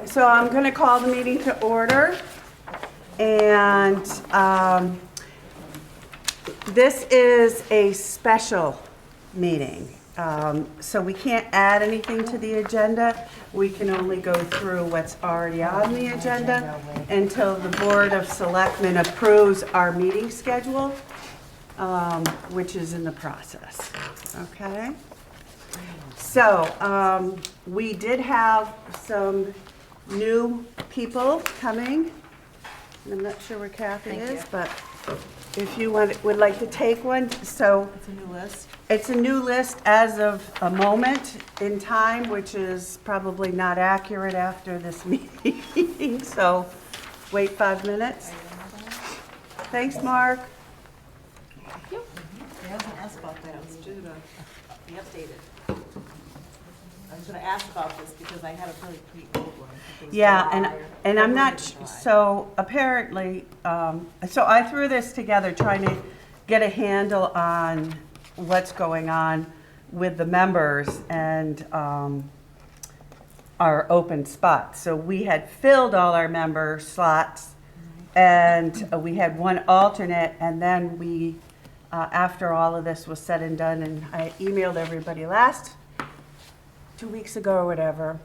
So I'm going to call the meeting to order, and this is a special meeting. So we can't add anything to the agenda. We can only go through what's already on the agenda until the Board of Selectmen approves our meeting schedule, which is in the process. Okay? So we did have some new people coming. I'm not sure where Kathy is, but if you would like to take one. So It's a new list. it's a new list as of a moment in time, which is probably not accurate after this meeting. So wait 5 minutes. Thanks, Mark. I wasn't asked about that, it was due to be updated. I was gonna ask about this because I had a pretty old one. Yeah, and I'm not, so apparently, so I threw this together trying to get a handle on what's going on with the members and our open spots. So we had filled all our member slots, and we had one alternate, and then we, after all of this was said and done, and I emailed everybody 2 weeks ago or whatever,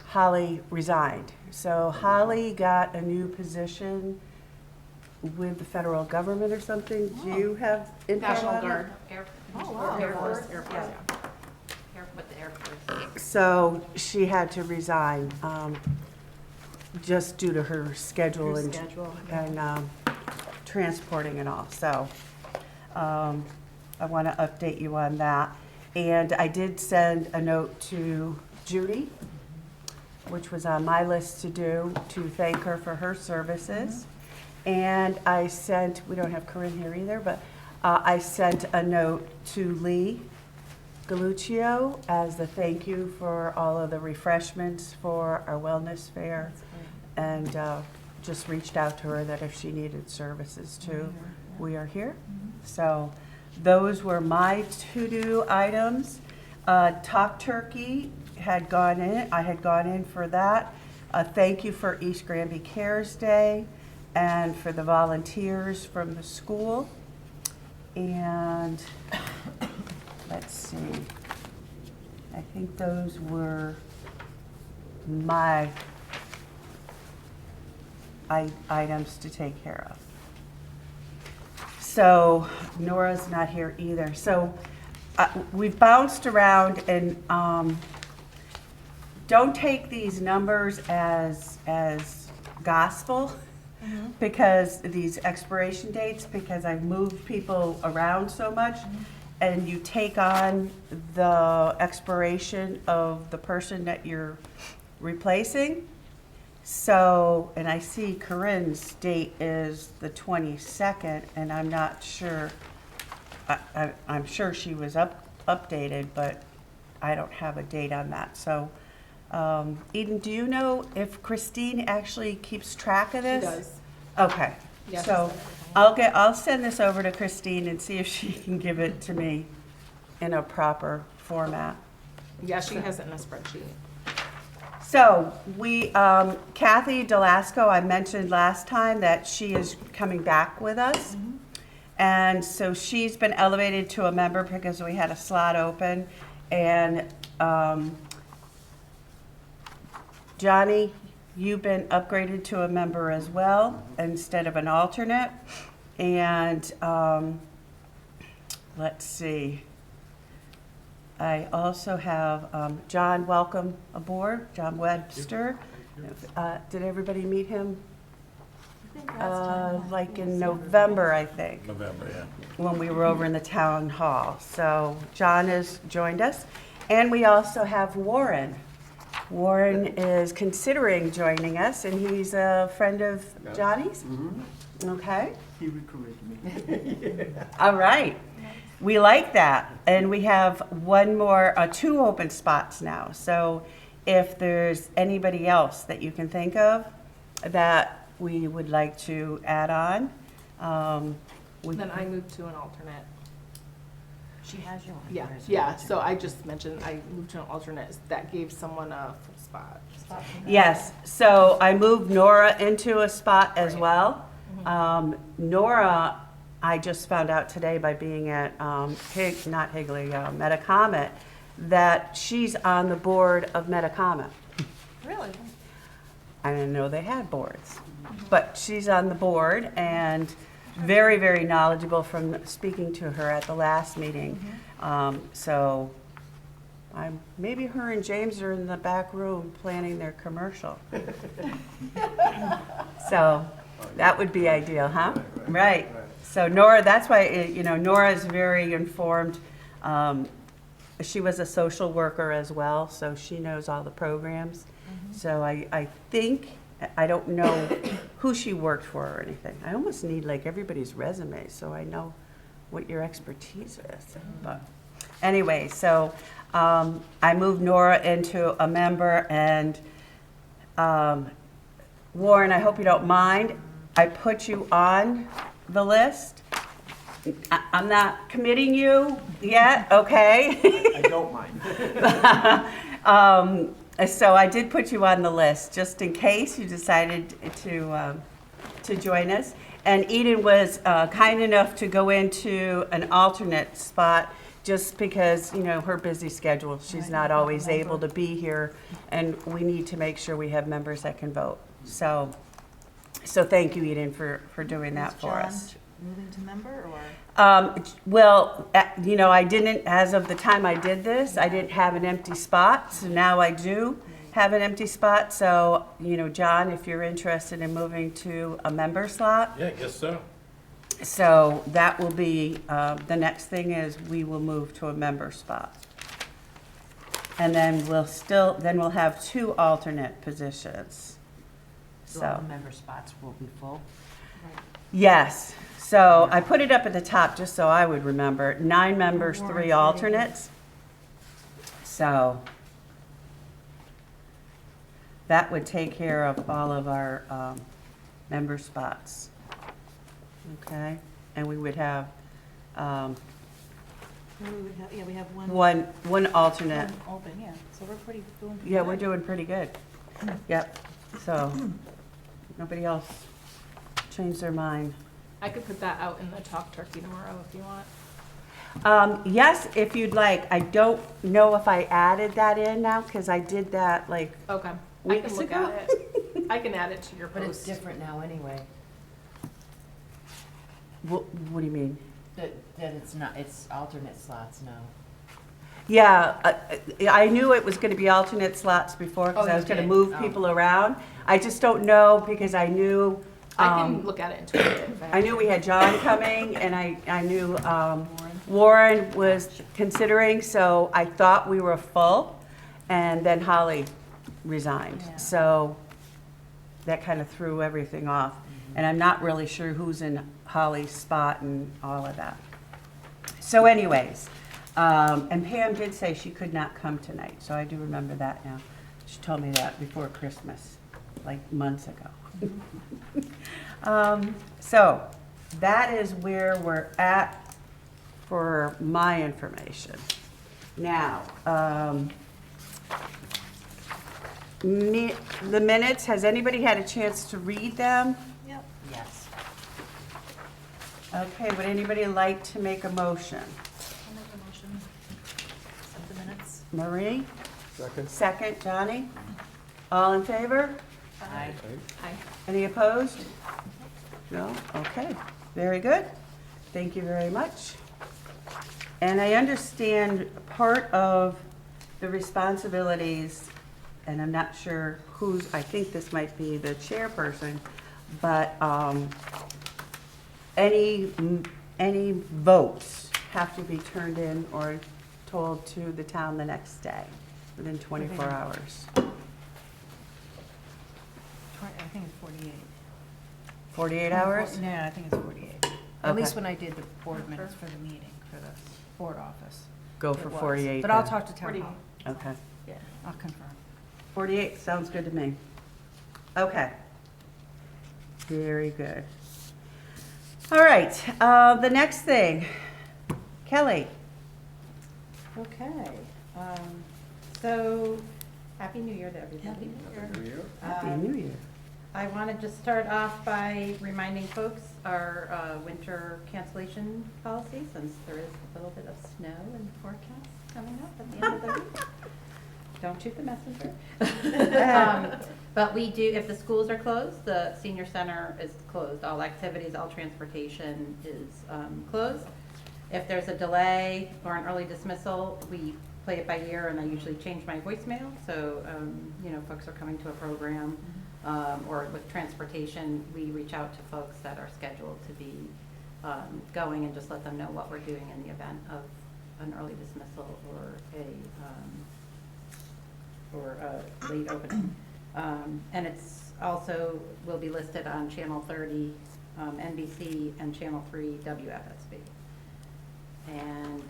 Holly resigned. So Holly got a new position with the federal government or something. Do you have info National on it? Guard. Air Force. With the Air Force. So she had to resign, just due to her schedule and transporting and all. So I want to update you on that. And I did send a note to Judy, which was on my list to do, to thank her for her services. And I sent, we don't have Corinne here either, but I sent a note to Lee Galuccio as the thank you for all of the refreshments for our wellness fair. And just reached out to her that if she needed services too, we are here. So those were my to-do items. Talk Turkey had gone in. I had gone in for that. Thank you for East Granby Cares Day and for the volunteers from the school. And let's see. I think those were my items to take care of. So Nora's not here either. So we've bounced around, and don't take these numbers as gospel, because these expiration dates, because I've moved people around so much, and you take on the expiration of the person that you're replacing. So, and I see Corinne's date is the 22nd, and I'm not sure, I'm sure she was updated, but I don't have a date on that. So, Eden, do you know if Christine actually keeps track of this? She does. Okay. Yes. So I'll send this over to Christine and see if she can give it to me in a proper format. Yeah, she has it in a spreadsheet. So we, Kathy Delasco, I mentioned last time that she is coming back with us. And so she's been elevated to a member because we had a slot open. And Johnny, you've been upgraded to a member as well instead of an alternate. And let's see. I also have John, welcome aboard, John Webster. Did everybody meet him? Like in November, I think. November, yeah. When we were over in the town hall. So John has joined us. And we also have Warren. Warren is considering joining us, and he's a friend of Johnny's. Okay. He recruited me. All right. We like that. And we have one more, 2 open spots now. So if there's anybody else that you can think of that we would like to add on, Then I moved to an alternate. She has you on. Yeah, there as yeah, an so I just mentioned I moved to an alternate. That gave someone a full spot. alternate. Yes, so I moved Nora into a spot as well. Nora, I just found out today by being at, not Higley, Metacomet, that she's on the board of Metacomet. Really? I didn't know they had boards, but she's on the board and very, very knowledgeable from speaking to her at the last meeting. So maybe her and James are in the back room planning their commercial. So that would be ideal, huh? Right. So Nora, that's why, Nora is very informed. She was a social worker as well, so she knows all the programs. So I think, I don't know who she worked for or anything. I almost need like everybody's resume so I know what your expertise is. But anyway, so I moved Nora into a member, and Warren, I hope you don't mind, I put you on the list. I'm not committing you yet, okay? I don't mind. So I did put you on the list, just in case you decided to join us. And Eden was kind enough to go into an alternate spot, just because, her busy schedule. She's not always able to be here, and we need to make sure we have members that can vote. So thank you, Eden, for doing that Is for John us. moving to member, or? Well, I didn't, as of the time I did this, I didn't have an empty spot, so now I do have an empty spot. So, John, if you're interested in moving to a member slot, Yeah, yes, sir. so that will be, the next thing is we will move to a member spot. And then we'll have 2 alternate positions. So all the member spots will be full. Yes, so I put it up at the top just so I would remember. 9 members, 3 alternates. So that would take care of all of our member spots. Okay, and we would have We have one. one alternate. One open, yeah, so we're doing pretty Yeah, good. we're doing pretty good. Yep, so nobody else changed their mind. I could put that out in the talk turkey tomorrow if you want. Yes, if you'd like. I don't know if I added that in now, because I did that like, Okay. I Weeks can look ago? at it. I can add it to your But it's post. different now anyway, what do you mean? that it's alternate slots now. Yeah, I knew it was gonna be alternate slots before, because Oh, I you was gonna did? move Oh. people around. I just don't know, because I knew, I can look at it and tweak it. if I knew we had John coming, and I knew Warren was considering, so I thought we were full, and then Holly resigned. Yeah. So that kind of threw everything off. And I'm not really sure who's in Holly's spot and all of that. So anyways, and Pam did say she could not come tonight, so I do remember that now. She told me that before Christmas, like months ago. So that is where we're at for my information. Now, the minutes, has anybody had a chance to read them? Yep. Yes. Okay, would anybody like to make a motion? I'll make a motion. Accept the minutes. Marie? Second. Second, Johnny? All in favor? Aye. Hi. Any opposed? No? Okay, very good. Thank you very much. And I understand part of the responsibilities, and I'm not sure who's, I think this might be the chairperson, but any votes have to be turned in or told to the town the next day, within 24 hours. I think it's 48. 48 hours? No, I think it's 48. At Okay. least when I did the board minutes for the meeting, for the board office. Go it for was. 48 But I'll then. talk to town hall. Okay. Yeah, I'll confirm. 48, sounds good to me. Okay. Very good. All right, the next thing, Kelly, Okay, so, Happy New Year to everybody. Happy Um, New Year. I want to just start off by reminding folks our winter cancellation policy, since there is a little bit of snow in the forecast coming up at the end of the week. Don't shoot the messenger. But we do, if the schools are closed, the senior center is closed. All activities, all transportation is closed. If there's a delay or an early dismissal, we play it by ear, and I usually change my voicemail. So, you know, folks are coming to a program, or with transportation, we reach out to folks that are scheduled to be going and just let them know what we're doing in the event of an early dismissal or a late opening. And it's also will be listed on Channel 30, NBC, and Channel 3, WFSB. And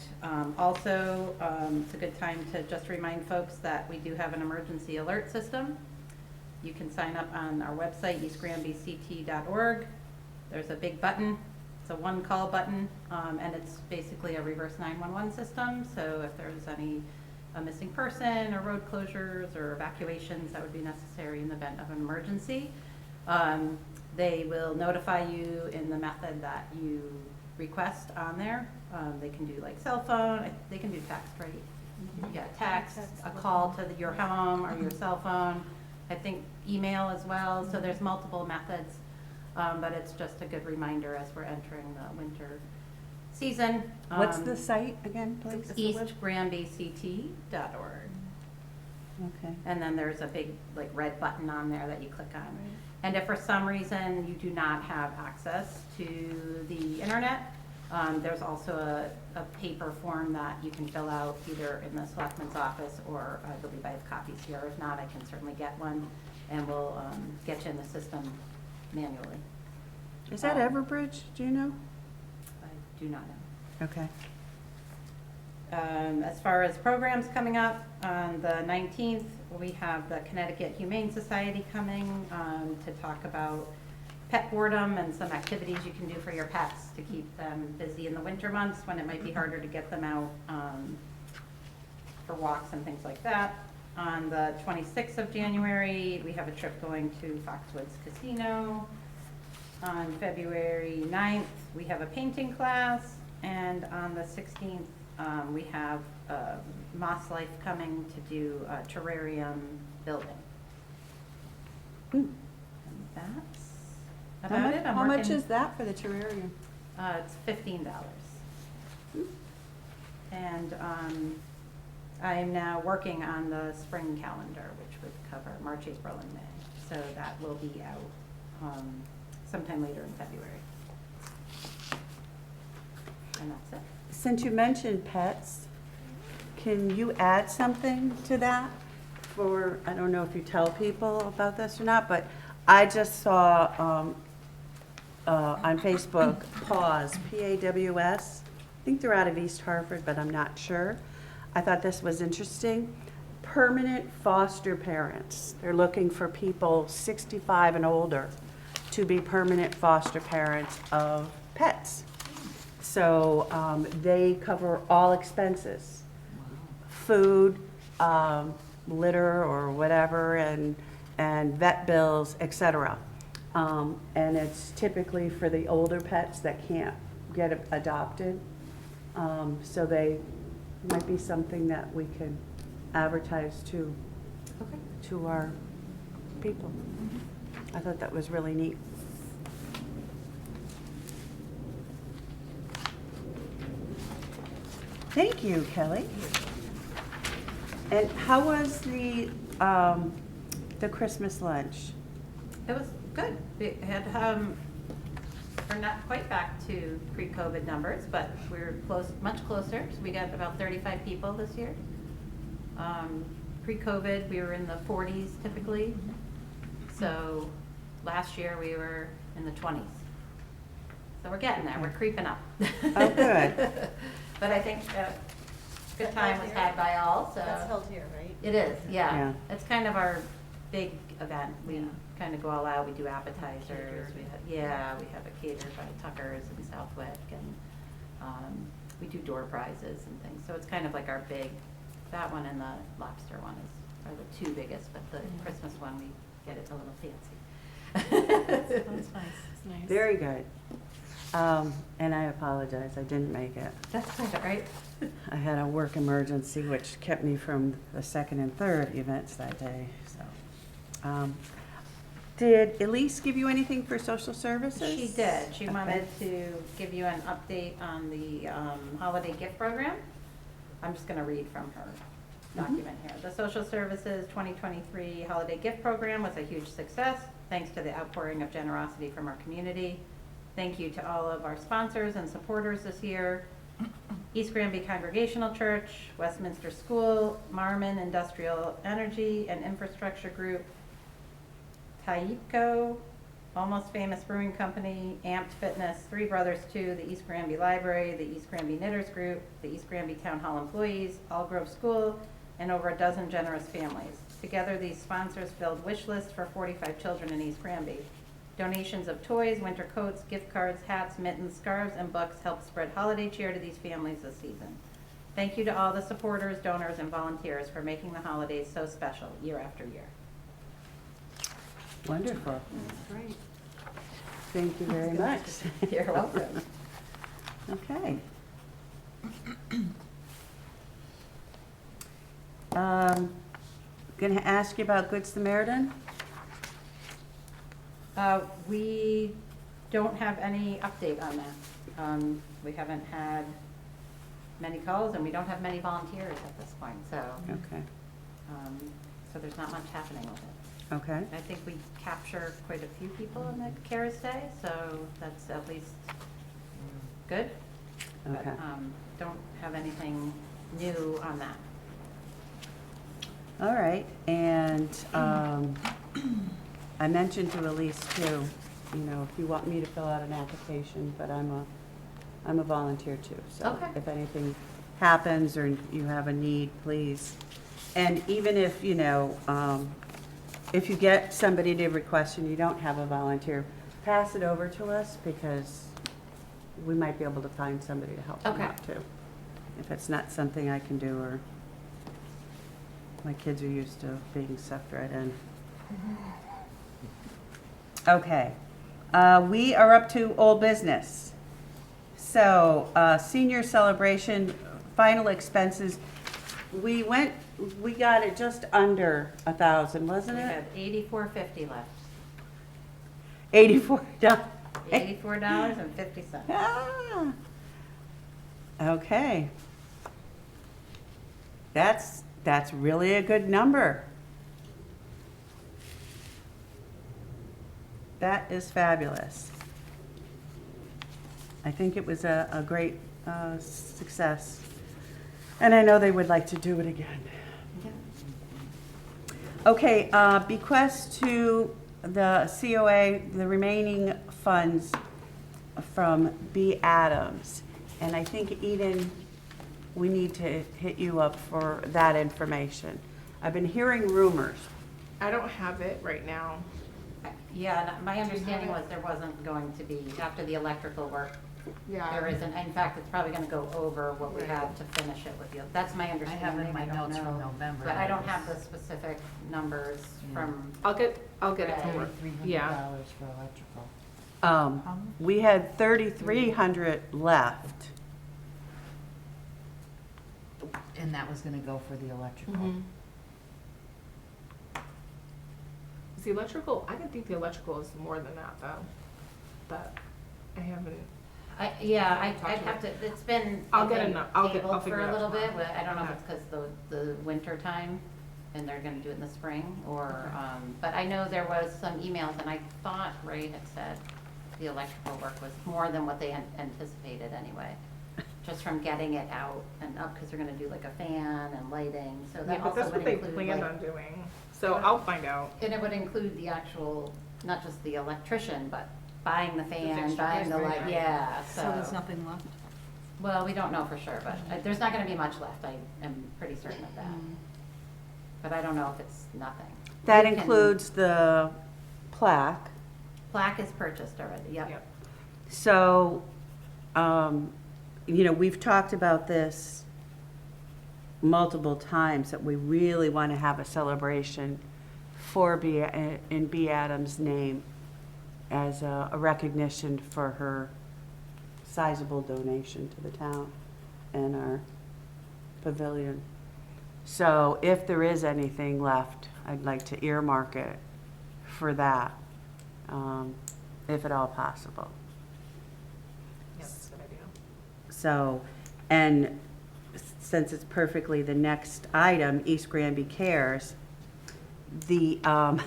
also, it's a good time to just remind folks that we do have an emergency alert system. You can sign up on our website, eastgranbyct.org. There's a big button. It's a one-call button, and it's basically a reverse 911 system. So if there's a missing person or road closures or evacuations that would be necessary in the event of an emergency, they will notify you in the method that you request on there. They can do like cell phone, they can do text, right? Yeah, text, a call to your home or your cell phone. I think email as well. So there's multiple methods, but it's just a good reminder as we're entering the winter season. What's the site again, please? eastgranbyct.org. Okay. And then there's a big like red button on there that you click on. And if for some reason you do not have access to the internet, there's also a paper form that you can fill out either in the selectman's office, or I believe I have copies here. If not, I can certainly get one, and we'll get you in the system manually. Is that Everbridge? Do you know? I do not know. Okay. As far as programs coming up, on the 19th, we have the Connecticut Humane Society coming to talk about pet boredom and some activities you can do for your pets to keep them busy in the winter months when it might be harder to get them out for walks and things like that. On the 26th of January, we have a trip going to Foxwoods Casino. On February 9th, we have a painting class. And on the 16th, we have Moss Life coming to do a terrarium building. And that's about it. How much is that for the terrarium? It's $15. And I am now working on the spring calendar, which would cover March, April, and May. So that will be out sometime later in February. And that's it. Since you mentioned pets, can you add something to that? For, I don't know if you tell people about this or not, but I just saw on Facebook, PAWS, P-A-W-S. I think they're out of East Hartford, but I'm not sure. I thought this was interesting. Permanent foster parents. They're looking for people 65 and older to be permanent foster parents of pets. So they cover all expenses, food, litter or whatever, and vet bills, etc. And it's typically for the older pets that can't get adopted. So they might be something that we can advertise to our people. I thought that was really neat. Thank you, Kelly. And how was the Christmas lunch? It was good. We had, we're not quite back to pre-COVID numbers, but we're close, much closer. So we got about 35 people this year. Pre-COVID, we were in the 40s typically. So last year we were in the 20s. So we're getting there. We're creeping up. Oh, good. But I think good time was had by all. So That's held here, right? it is, yeah. Yeah. It's kind of our big event. We Yeah. kind of go all out. We do appetizers. Catered. We have a catered by Tucker's in Southwick, and we do door prizes and things. So it's kind of like our big, that one and the lobster one are the two biggest, but the Christmas one, we get it a little fancy. That's nice. It's nice. Very good. And I apologize, I didn't make it. That's all right. I had a work emergency which kept me from the second and third events that day, so. Did Elise give you anything for social services? She did. She Okay. wanted to give you an update on the holiday gift program. I'm just going to read from her document here. The Social Services 2023 Holiday Gift Program was a huge success, thanks to the outpouring of generosity from our community. Thank you to all of our sponsors and supporters this year. East Granby Congregational Church, Westminster School, Marmon Industrial Energy and Infrastructure Group, Taipco, Almost Famous Brewing Company, Amped Fitness, Three Brothers 2, the East Granby Library, the East Granby Knitters Group, the East Granby Town Hall employees, All Grove School, and over a dozen generous families. Together, these sponsors filled wish lists for 45 children in East Granby. Donations of toys, winter coats, gift cards, hats, mittens, scarves, and books helped spread holiday cheer to these families this season. Thank you to all the supporters, donors, and volunteers for making the holidays so special year after year. Wonderful. That's great. Thank you very much. You're welcome. Okay. Going to ask you about Good Samaritan. We don't have any update on that. We haven't had many calls and we don't have many volunteers at this point, so, Okay. so there's not much happening with it. Okay. I think we capture quite a few people on the CARES Day, so that's at least good. But, Okay. don't have anything new on that. All right. And I mentioned to Elise too, you know, if you want me to fill out an application, but I'm a volunteer too. So Okay. if anything happens or you have a need, please. And even if, you know, if you get somebody to request and you don't have a volunteer, pass it over to us because we might be able to find somebody to help them Okay. out too. If it's not something I can do or my kids are used to being sucked right in. Okay, we are up to old business. So, senior celebration, final expenses, we got it just under 1,000, wasn't We it? have $84.50 left. $84. $84.50. Ah. Okay. That's really a good number. That is fabulous. I think it was a great success. And I know they would like to do it again. Okay, bequest to the COA, the remaining funds from B. Adams. And I think, Eden, we need to hit you up for that information. I've been hearing rumors. I don't have it right now. Yeah, and my understanding was there wasn't going to be, after the electrical work, Yeah. there isn't. In fact, it's probably gonna go over what we have to finish it with you. That's my I understanding. have in my don't notes from know. November. But I don't have the specific numbers from, I'll get it from her. $3,300 Yeah. for electrical. We had 3,300 left. And that was gonna go for the electrical. Mhm. Is the electrical, I can think the electrical is more than that though, but I haven't, I'd have to, it's been I'll get I'll tabled figure for it a out little bit, tomorrow. but I don't know if Okay. it's because the winter time and they're gonna do it in the spring or, but I know there was some emails and I thought Ray had said the electrical work was more than what they anticipated anyway. Just from getting it out and up, because they're gonna do like a fan and lighting, so yeah, that but also that's would what they include planned like. on doing. So I'll find out. And it would include the actual, not just the electrician, but buying the fan, fixtures, buying the right, light, right. yeah, So there's nothing left? Well, we don't know for sure, but there's not gonna be much left, I am pretty certain of that. But I don't know if it's nothing. That We can- includes the plaque. Plaque is purchased already, yep. Yep. So, we've talked about this multiple times, that we really want to have a celebration for in B. Adams' name as a recognition for her sizable donation to the town and our pavilion. So if there is anything left, I'd like to earmark it for that, if at all possible. Yeah, that's a good idea. So, and since it's perfectly the next item, East Granby Cares, the, a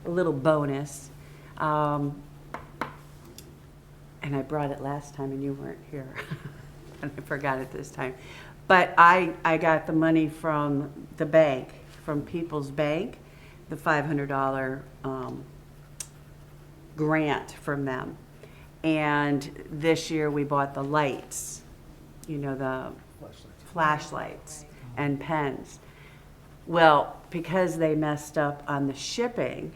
little bonus, and I brought it last time and you weren't here, and I forgot it this time. But I got the money from the bank, from People's Bank, the $500 grant from them. And this year we bought the lights, the flashlights and pens. Well, because they messed up on the shipping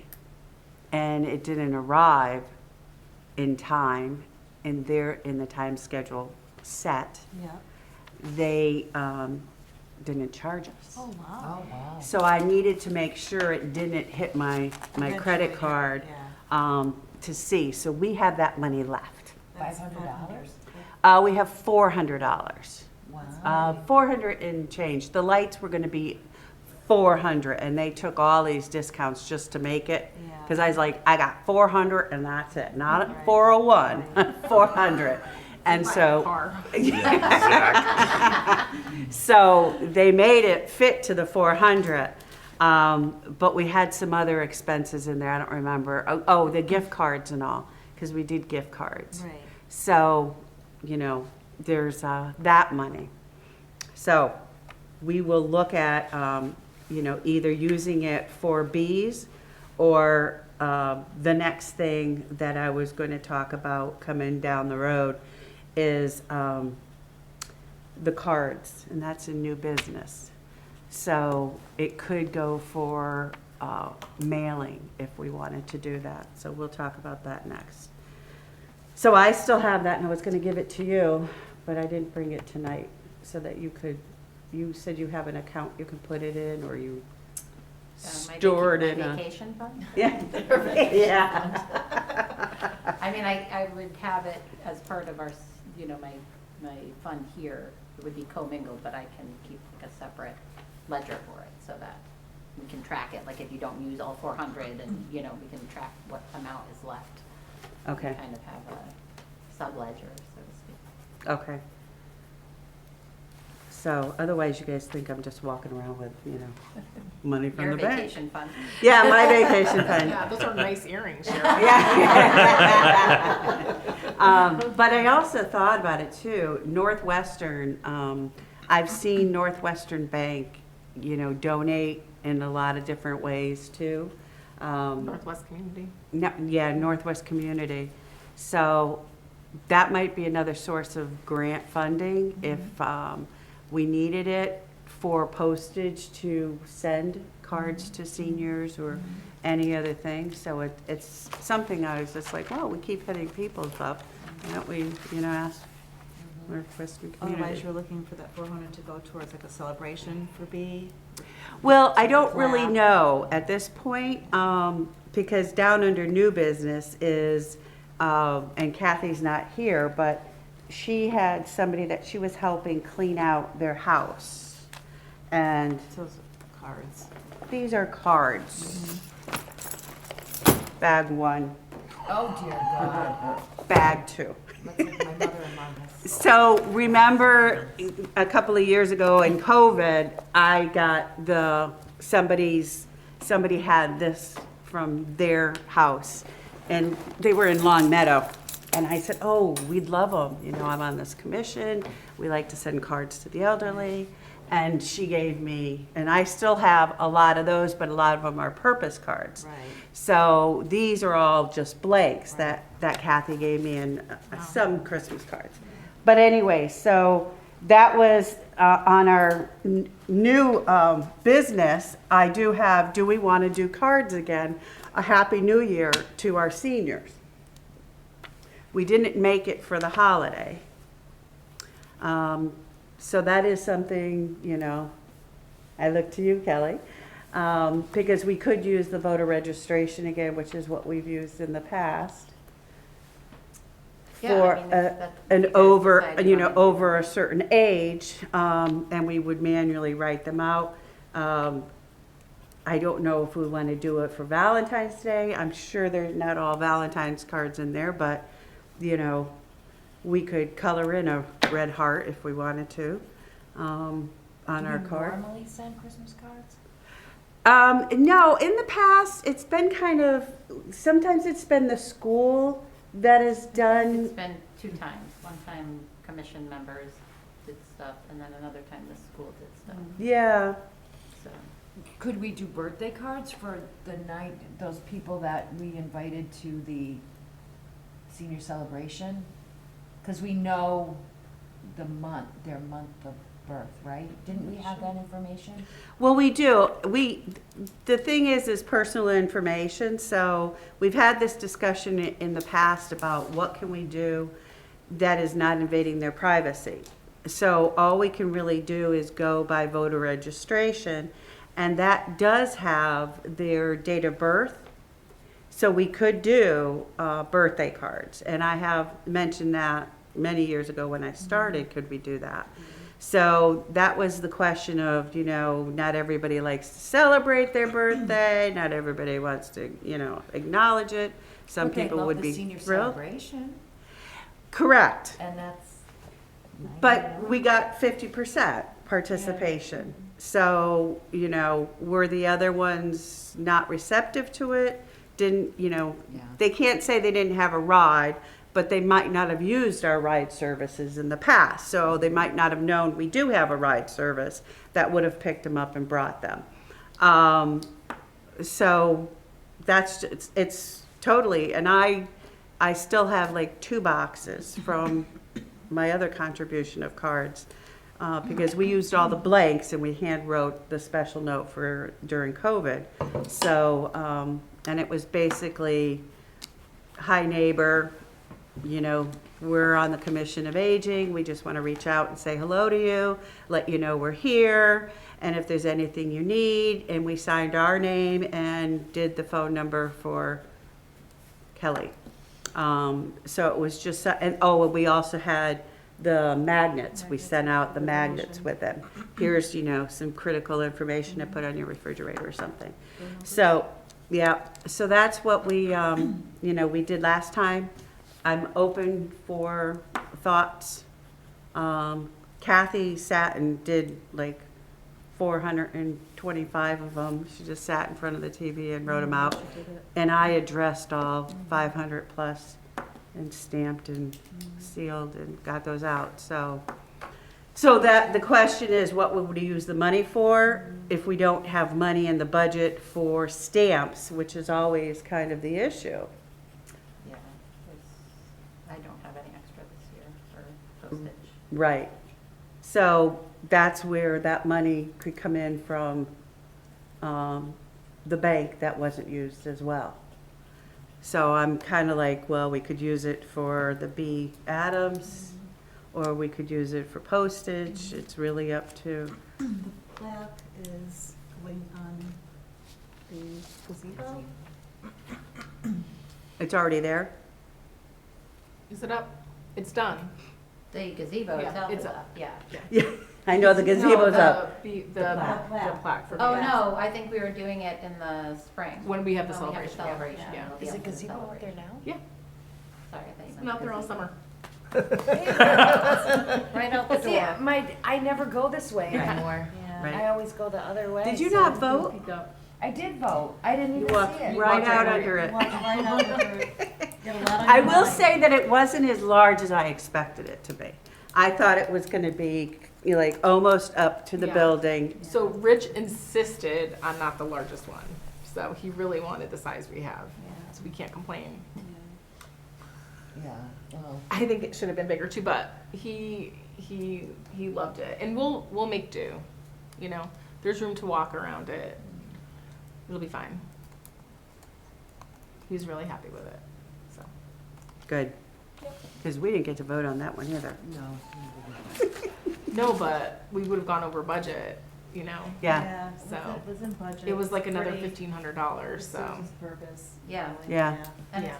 and it didn't arrive in time, in the time schedule set, Yeah. they didn't charge us. Oh, wow. Oh, wow. So I needed to make sure it didn't hit my Eventually, credit card yeah. to see. So we have that money left. That's $500? We have $400. Wow. 400 and change. The lights were going to be 400, and they took all these discounts just to make it. Yeah. Because I was like, I got 400 and that's it, not Right. 401, 400. And so, Car. so they made it fit to the 400. But we had some other expenses in there. I don't remember. Oh, the gift cards and all, because we did gift cards. Right. So, there's that money. So we will look at, either using it for bees or the next thing that I was going to talk about coming down the road is the cards, and that's a new business. So it could go for mailing if we wanted to do that. So we'll talk about that next. So I still have that, and I was going to give it to you, but I didn't bring it tonight, so that you said you have an account you can put it in, or you store it in My a... vacation fund? Yeah. Yeah. I mean, I would have it as part of our, my fund here. It would be commingled, but I can keep like a separate ledger for it so that we can track it. Like if you don't use all 400 and, we can track what amount is left. Okay, Kind of have a sub-ledger, so to speak. okay. So otherwise you guys think I'm just walking around with, money from Your the bank. vacation fund. Yeah, my vacation fund. Yeah, those are nice earrings, Cheryl. But I also thought about it too. Northwestern, I've seen Northwestern Bank, donate in a lot of different ways too. Northwest Community. Northwest Community. So that might be another source of grant funding if we needed it for postage to send cards to seniors or any other thing. So it's something I was just like, well, we keep hitting people's up. Why don't we, ask Northwestern Community? Otherwise, you're looking for that 400 to go towards like a celebration for B? Well, I don't really Wow. know at this point, because down under new business is, and Kathy's not here, but she had somebody that she was helping clean out their house. And Those are cards. these are cards. Bag 1, Oh, dear God. bag 2. That's what my mother-in-law has. So remember a couple of years ago in COVID, I got somebody had this from their house, and they were in Long Meadow. And I said, oh, we'd love them. I'm on this commission. We like to send cards to the elderly. And she gave me, and I still have a lot of those, but a lot of them are purpose cards. Right. So these are all just blanks that Kathy gave me, and some Christmas cards. But anyway, so that was on our new business. I do have, do we want to do cards again? A Happy New Year to our seniors. We didn't make it for the holiday, So that is something, I look to you, Kelly, because we could use the voter registration again, which is what we've used in the past. Yeah, I For mean, that's you an guys over, decide you wanna- over a certain age, and we would manually write them out. I don't know if we want to do it for Valentine's Day. I'm sure there's not all Valentine's cards in there, but, we could color in a red heart if we wanted to, on our card. Do you normally send Christmas cards? No, in the past, it's been sometimes it's been the school that has done. It's been 2 times. One time commission members did stuff, and then another time the school did stuff. Yeah. So, Could we do birthday cards for the night, those people that we invited to the senior celebration? Because we know their month of birth, right? Didn't we have that information? Well, we do. The thing is personal information. So we've had this discussion in the past about what can we do that is not invading their privacy. So all we can really do is go by voter registration, and that does have their date of birth. So we could do birthday cards, and I have mentioned that many years ago when I started, could we do that? So that was the question of, not everybody likes to celebrate their birthday, not everybody wants to, acknowledge it. Some But they people love would the be senior thrilled. celebration, Correct. and that's. But we got 50% participation. So, were the other ones not receptive to it? Didn't, they can't say they didn't have a ride, but they might not have used our ride services in the past. So they might not have known we do have a ride service that would have picked them up and brought them. So it's totally, and I still have like 2 boxes from my other contribution of cards, because we used all the blanks and we hand wrote the special note during COVID. So, and it was basically, hi neighbor, we're on the Commission of Aging. We just want to reach out and say hello to you, let you know we're here, and if there's anything you need. And we signed our name and did the phone number for Kelly. So it was just, and we also had the magnets. We sent out the magnets with them. Here's, some critical information to put on your refrigerator or something. So, yeah, so that's what we, we did last time. I'm open for thoughts. Kathy sat and did like 425 of them. She just sat in front of the TV and wrote them out. And I addressed all 500 plus and stamped and sealed and got those out. So that the question is, what would we use the money for if we don't have money in the budget for stamps, which is always kind of the issue. yeah, I don't have any extra this year for postage. Right. So that's where that money could come in from the bank that wasn't used as well. So I'm kind of like, well, we could use it for the B. Adams, or we could use it for postage. It's really up to. The plaque is going on the gazebo. It's already there. Is it up? It's done. The gazebo Yeah, itself it's is up. up, yeah. Yeah, I know the gazebo's No, up. The plaque. plaque for Oh, the, no, I think we were doing it in the spring. when we have the When we have celebration. the celebration. Yeah. It'll be Is up the for the gazebo out there celebration. now? Yeah, Sorry, I thought you it's meant been out there all gazebo. summer. Right out the See, door. I never go this way anymore. Right. I always go the other way. Did you so- not vote? Peek up. I did vote. I didn't You even walked see it. right walked out right under it. Walked right out of it. Got a lot on I your will mind. say that it wasn't as large as I expected it to be. I thought it was going to be like almost up to the Yeah. building. So Rich insisted on not the largest one, so he really wanted the size we have, so we can't complain. Yeah, well. I think it should have been bigger too, but he loved it, and we'll make do. There's room to walk around it. It'll be fine. He's really happy with it. So Good. Because we didn't get to vote on that one either. No. No, but we would have gone over budget, you know? Yeah, So, It was in budget. it was like It's another pretty- $1,500, so. Purpose. Yeah. Yeah. And Yeah.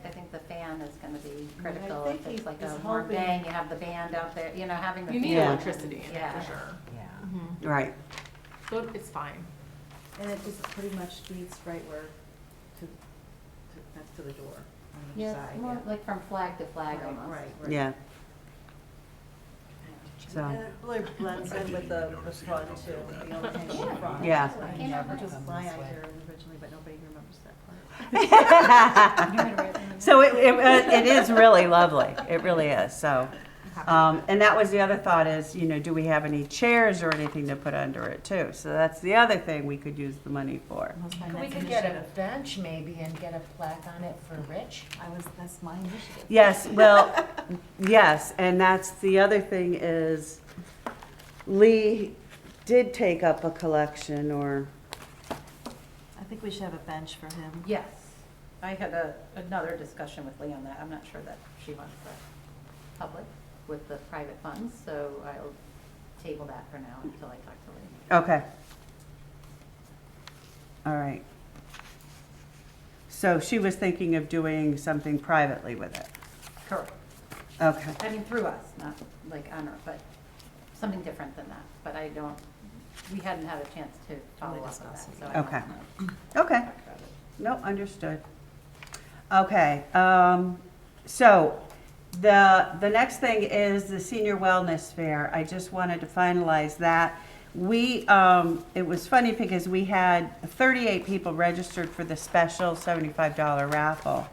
I think the fan is gonna be critical, think if it's he like is a warm hoping- day, and you have the band out there, you know, having the You need fan. electricity in it Yeah. for sure. Yeah. Mhm. right. So it's fine. And it just pretty much meets right where, next to the door on each Yeah, side. it's more like from flag to flag Right, almost. right. Yeah. So, And it really blends in with the front too, the overhanging front. Yeah. Which was my idea originally, but nobody remembers that part. so it is really lovely. It really is, so. And that was the other thought is, do we have any chairs or anything to put under it too? So that's the other thing we could use the money for. We could get a bench maybe and get a plaque on it for Rich. That's my initiative. Yes, well, yes, and that's the other thing is Lee did take up a collection or, I think we should have a bench for him. Yes, I had another discussion with Lee on that, I'm not sure that she wants the public with the private funds, so I'll table that for now until I talk to Lee. okay. All right. So she was thinking of doing something privately with it. Correct. Okay, I mean, through us, not like on her, but something different than that, but we hadn't had a chance to follow up with that, so I don't Okay. know. okay. Talk about it. No, understood. Okay, so the next thing is the senior wellness fair. I just wanted to finalize that. It was funny because we had 38 people registered for the special $75 raffle.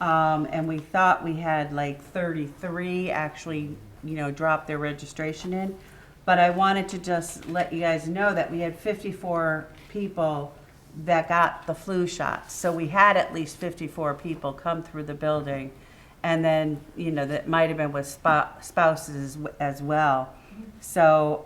And we thought we had like 33 actually, drop their registration in. But I wanted to just let you guys know that we had 54 people that got the flu shots. So we had at least 54 people come through the building. And then, that might have been with spouses as well. So,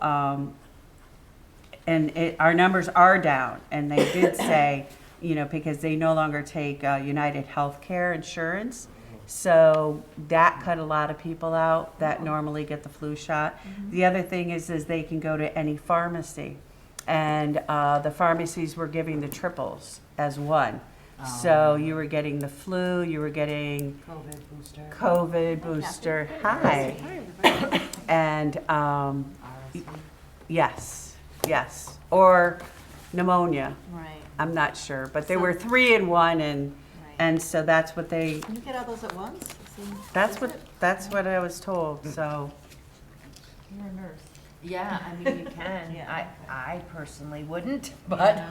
our numbers are down. And they did say, because they no longer take United Healthcare insurance. So that cut a lot of people out that normally get the flu shot. The other thing is they can go to any pharmacy. And the pharmacies were giving the triples as one. So you were getting the flu, you were getting COVID booster. Hi. And yes. Or pneumonia. Right, I'm not sure, but they were 3 in 1 right. and so that's what they, Can you get all those at once? that's what I was told, so. You're a nurse. Yeah, I mean, you can. Yeah. I personally wouldn't, but,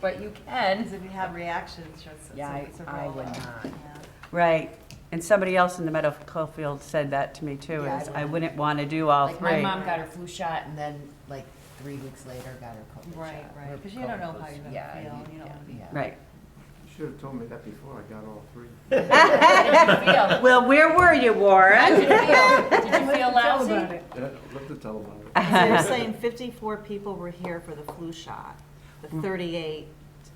but you can. Because if you have reactions, Yeah, it's a I real, would not. yeah. Right, and somebody else in the medical field said that to me too, Yeah, is I I wouldn't want to do all Like, 3. my mom got her flu shot and then, like, 3 weeks later got her COVID shot. Right, Her because you don't know COVID how was- you're yeah, gonna feel, you don't wanna be. yeah. Right. You should have told me that before I got all 3. How did you feel? Well, where were you, How Warren? did you feel? Did you feel lousy? Yeah, I'd love to tell about it. So you're saying 54 people were here for the flu shot, but 38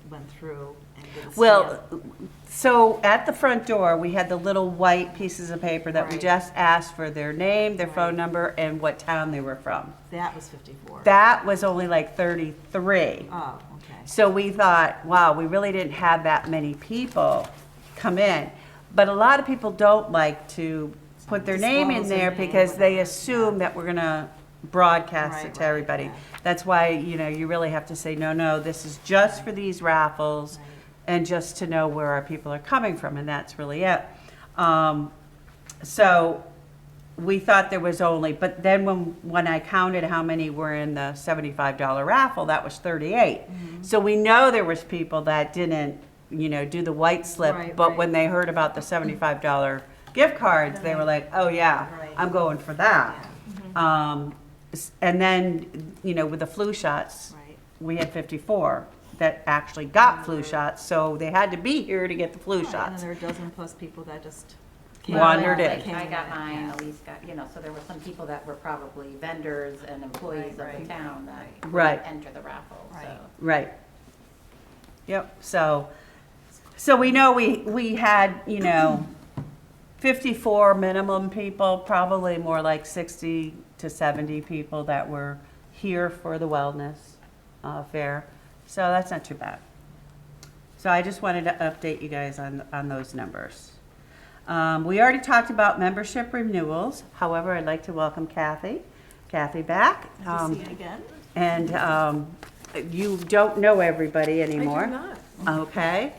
went through and did the Well, so at the front door, we had the little white pieces of paper that we Right. just asked for their name, their phone Right. number, and what town they were from. That was 54. That was only like 33. Oh, okay. So we thought, wow, we really didn't have that many people come in. But a lot of people don't like to put their name in Disclose their there name, because they whatever, assume that we're gonna broadcast Right, it to right, everybody. right. That's why, you really have to say, no, this is just for these raffles Right. and just to know where our people are coming from, and that's really it. So we thought there was only, but then when I counted how many were in the $75 raffle, that was 38. So we know there was people that didn't, do the white slip, Right, but right. when they heard about the $75 gift cards, they were like, oh yeah, Right. I'm going for that. Yeah. And then, with the flu shots, Right. we had 54 that actually got flu shots, so they had to be here to get the flu Right, And then shots. there were a dozen plus people that just. Wandered in. Like, I got mine, Elise got, so there were some people that were probably vendors and employees Right, of the right. town that Right. couldn't enter the raffle, so. Right. Right. Yep, so we know we had, 54 minimum people, probably more like 60 to 70 people that were here for the wellness fair. So that's not too bad. So I just wanted to update you guys on those numbers. We already talked about membership renewals. However, I'd like to welcome Kathy back. Nice to see you again. And you don't know everybody anymore. I do not. Okay,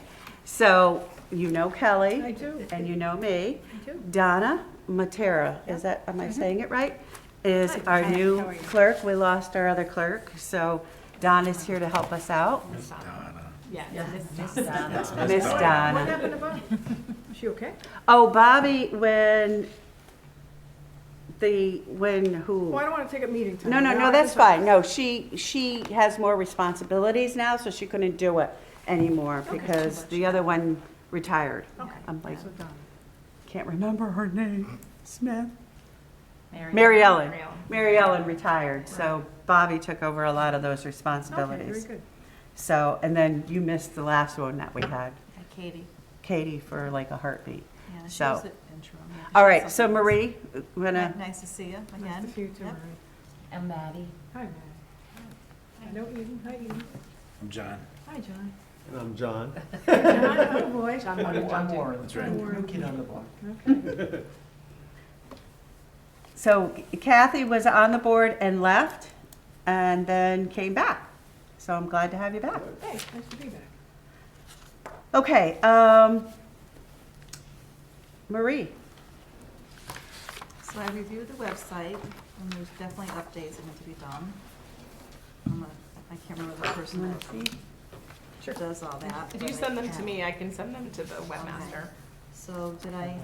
so you know Kelly. I do. And you know me. I do. Donna Matera, is that, am I saying it right? Is Hi. our Hi, new how are you? clerk. We lost our other clerk, so Donna's here to help us out. Yeah. Miss What Donna. happened to Bob? Is she okay? Oh, Bobby, when who? Well, I don't want to take up meeting time. No, that's fine. No, she has more responsibilities now, so she couldn't do it anymore because the other one retired. Okay. I'm like, So Donna. can't remember her name. Smith? Mary. Mary Ellen. Mary Ellen. Mary Ellen retired, so Bobby took over a lot of those Okay, very responsibilities. good. So, and then you missed the last one that we had, Katie. Katie, for like a heartbeat. Yeah, she So- was at interim. Yeah, All she right, was so something. Marie, I'm gonna, Nice to see you again. Nice to see you too, Yep. Marie. And Maddie. Hi, Matt. I know Eden. Hi, Eden. I'm John. Hi, John. And I'm John. John, oh boy. John wanted John too. That's right. Warren. Kid on the block. Okay. so Kathy was on the board and left, and then came back. So I'm glad to have you back. Hey, nice to be back. Okay, Marie, So I reviewed the website, and there's definitely updates that need to be done. I can't remember the person that does all that. If you but send them I to can. me, I can send them to the webmaster. So did I,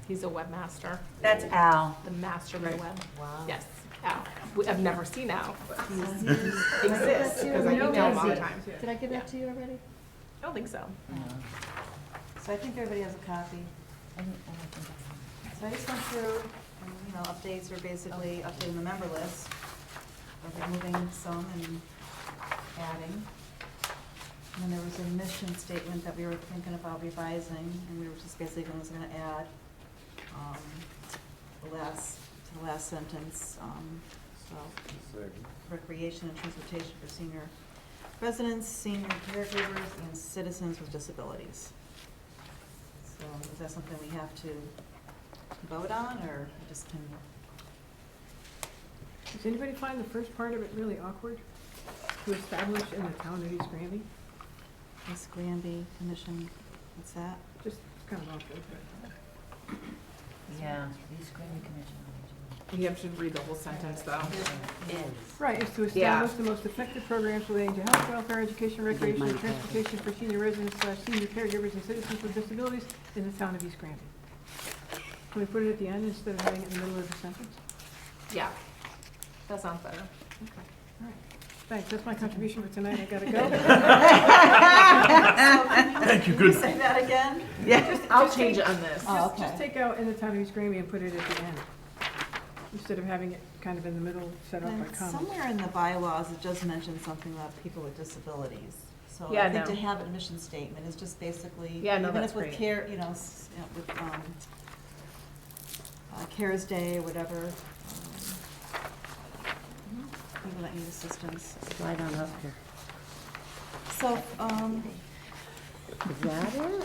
He's a webmaster, that's Al. the master of the web. Wow. Yes, Al. I've never seen Al, but he I exists because I email him all the time. Did I give that to you already? I don't think so. so I think everybody has a copy. So I just went through, and, updates are basically updating the member list, or removing some and adding. And then there was a mission statement that we were thinking about revising, and we were just basically gonna add, the last sentence, so recreation and transportation for senior residents, senior caregivers, and citizens with disabilities. So is that something we have to vote on, or we just can? Does anybody find the first part of it really awkward? To establish in the town of East Granby? Miss Granby Commission, what's that? Just kind of awkward, but. Yeah, East Granby Commission. You have to read the whole sentence though. Right, is to Yeah. establish the most effective programs relating to health, welfare, education, recreation, and transportation for senior residents, senior caregivers, and citizens with disabilities in the town of East Granby. Can we put it at the end instead of having it in the middle of the sentence? Yeah, that sounds better. Okay, all right. Thanks, that's my contribution for tonight, I gotta go. Thank you, Can you good. say that again? I'll change it on this. Oh, Just okay. take out in the town of East Granby and put it at the end, instead of having it kind of in the middle, set off by And comments. somewhere in the bylaws, it does mention something about people with disabilities. So Yeah, I think no. to have a mission statement is just basically, Yeah, no, even that's if with great. care, with, CARES Day or whatever, people that need assistance. Slide on up here. So, Is that it?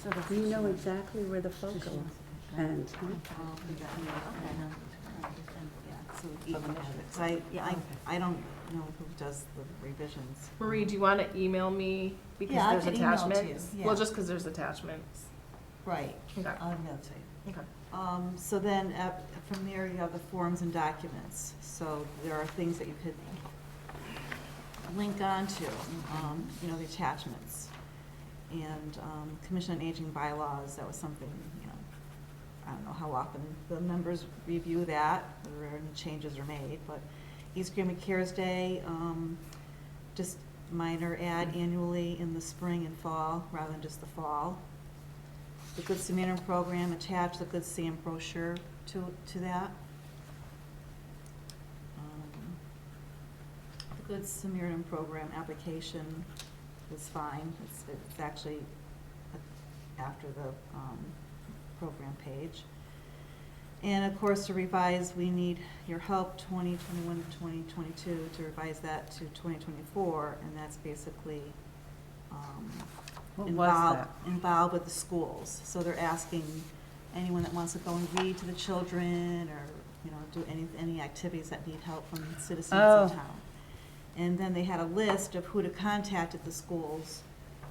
So do you know exactly where the photo ends, huh? I don't know who does the revisions. Marie, do you want to email me because Yeah, I there's can email it to you, attachments? yeah. Well, just because there's attachments. Right, Okay. I'll email it to you. Okay. So then, from there, you have the forms and documents. So there are things that you could link onto, the attachments. And Commission on Aging bylaws, that was something, I don't know how often the members review that, or any changes are made, but East Granby CARES Day, just minor add annually in the spring and fall, rather than just the fall. The Good Samaritan program, attach the Good Sam brochure to that. The Good Samaritan program application is fine. It's actually after the program page. And of course, to revise, we need your help 2021 to 2022 to revise that to 2024, and that's basically What was involved that? involved with the schools. So they're asking anyone that wants to go and read to the children, or do any activities that need help from citizens of Oh. town. And then they had a list of who to contact at the schools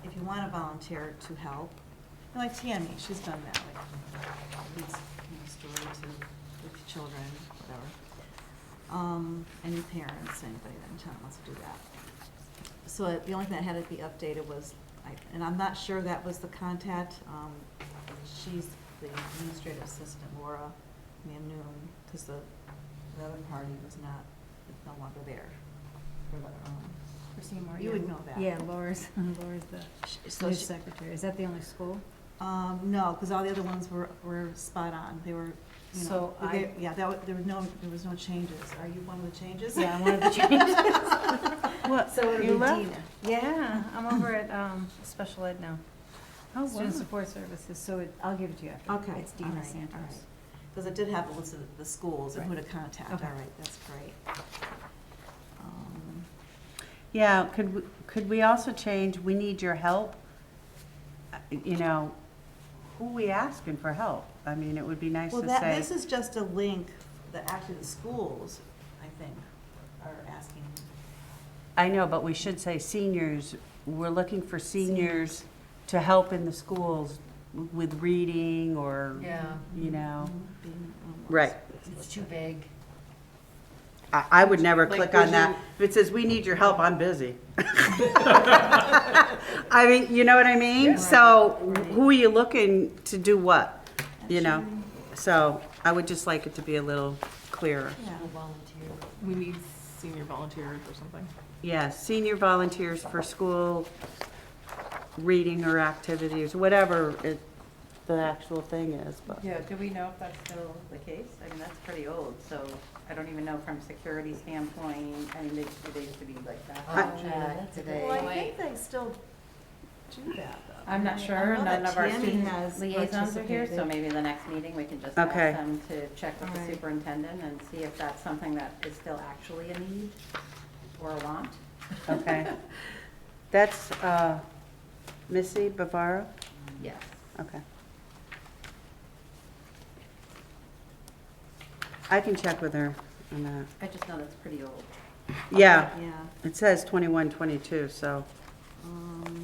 if you want to volunteer to help. And like Tammy, she's done that, like reads story to with children, whatever. Any parents, anybody that in town wants to do that. So the only thing that had to be updated was, and I'm not sure that was the contact. She's the administrative assistant, Laura Mannoon, because the other party was no longer there. For the, For Seymour. You yeah. would know that. Yeah, Laura's the so news she- secretary. Is that the only school? No, because all the other ones were spot on. They were, So yeah, there was no changes. Are you one of the changes? Yeah, I'm one of the changes. What, So it'll you be left? Dina. Yeah, I'm over at special ed now. Oh, Student wow. support services, so I'll give it to you after. Okay. It's Dina all right, Santos. all right. Because it did have a list of the schools and who to contact. Okay. All right, that's great. Yeah, could we also change, we need your help? Who are we asking for help? I mean, it would be nice Well, to this say, is just a link that actually the schools, I think, are asking. I know, but we should say seniors, we're looking for seniors to help in the schools with reading or, Yeah, being, Right. it's too big. I would never Like click on that. vision- If it says, we need your help, I'm busy. I mean, you know what I mean? Yeah. So Right, right. who are you looking to do what? You know? Actually, So I would just like it to be a little clearer. Yeah. Volunteer. We need senior volunteers or something. Yeah, senior volunteers for school reading or activities, whatever the actual thing is, but. Yeah, do we know if that's still the case? I mean, that's pretty old, so I don't even know from security standpoint, I mean, they used to be like that. Oh, yeah, that's a good Well, I point. think they still do that, though. I'm not I sure, know none that of our Tammy student has liaisons are here, so participated. maybe the next meeting, we can just ask Okay. them to check with the Alright. superintendent and see if that's something that is still actually a need or a want. Okay. That's Missy Bavaro? Yes. Okay. I can check with her on that. I just know that's pretty old. Yeah, Yeah. it says 21, 22, so. I know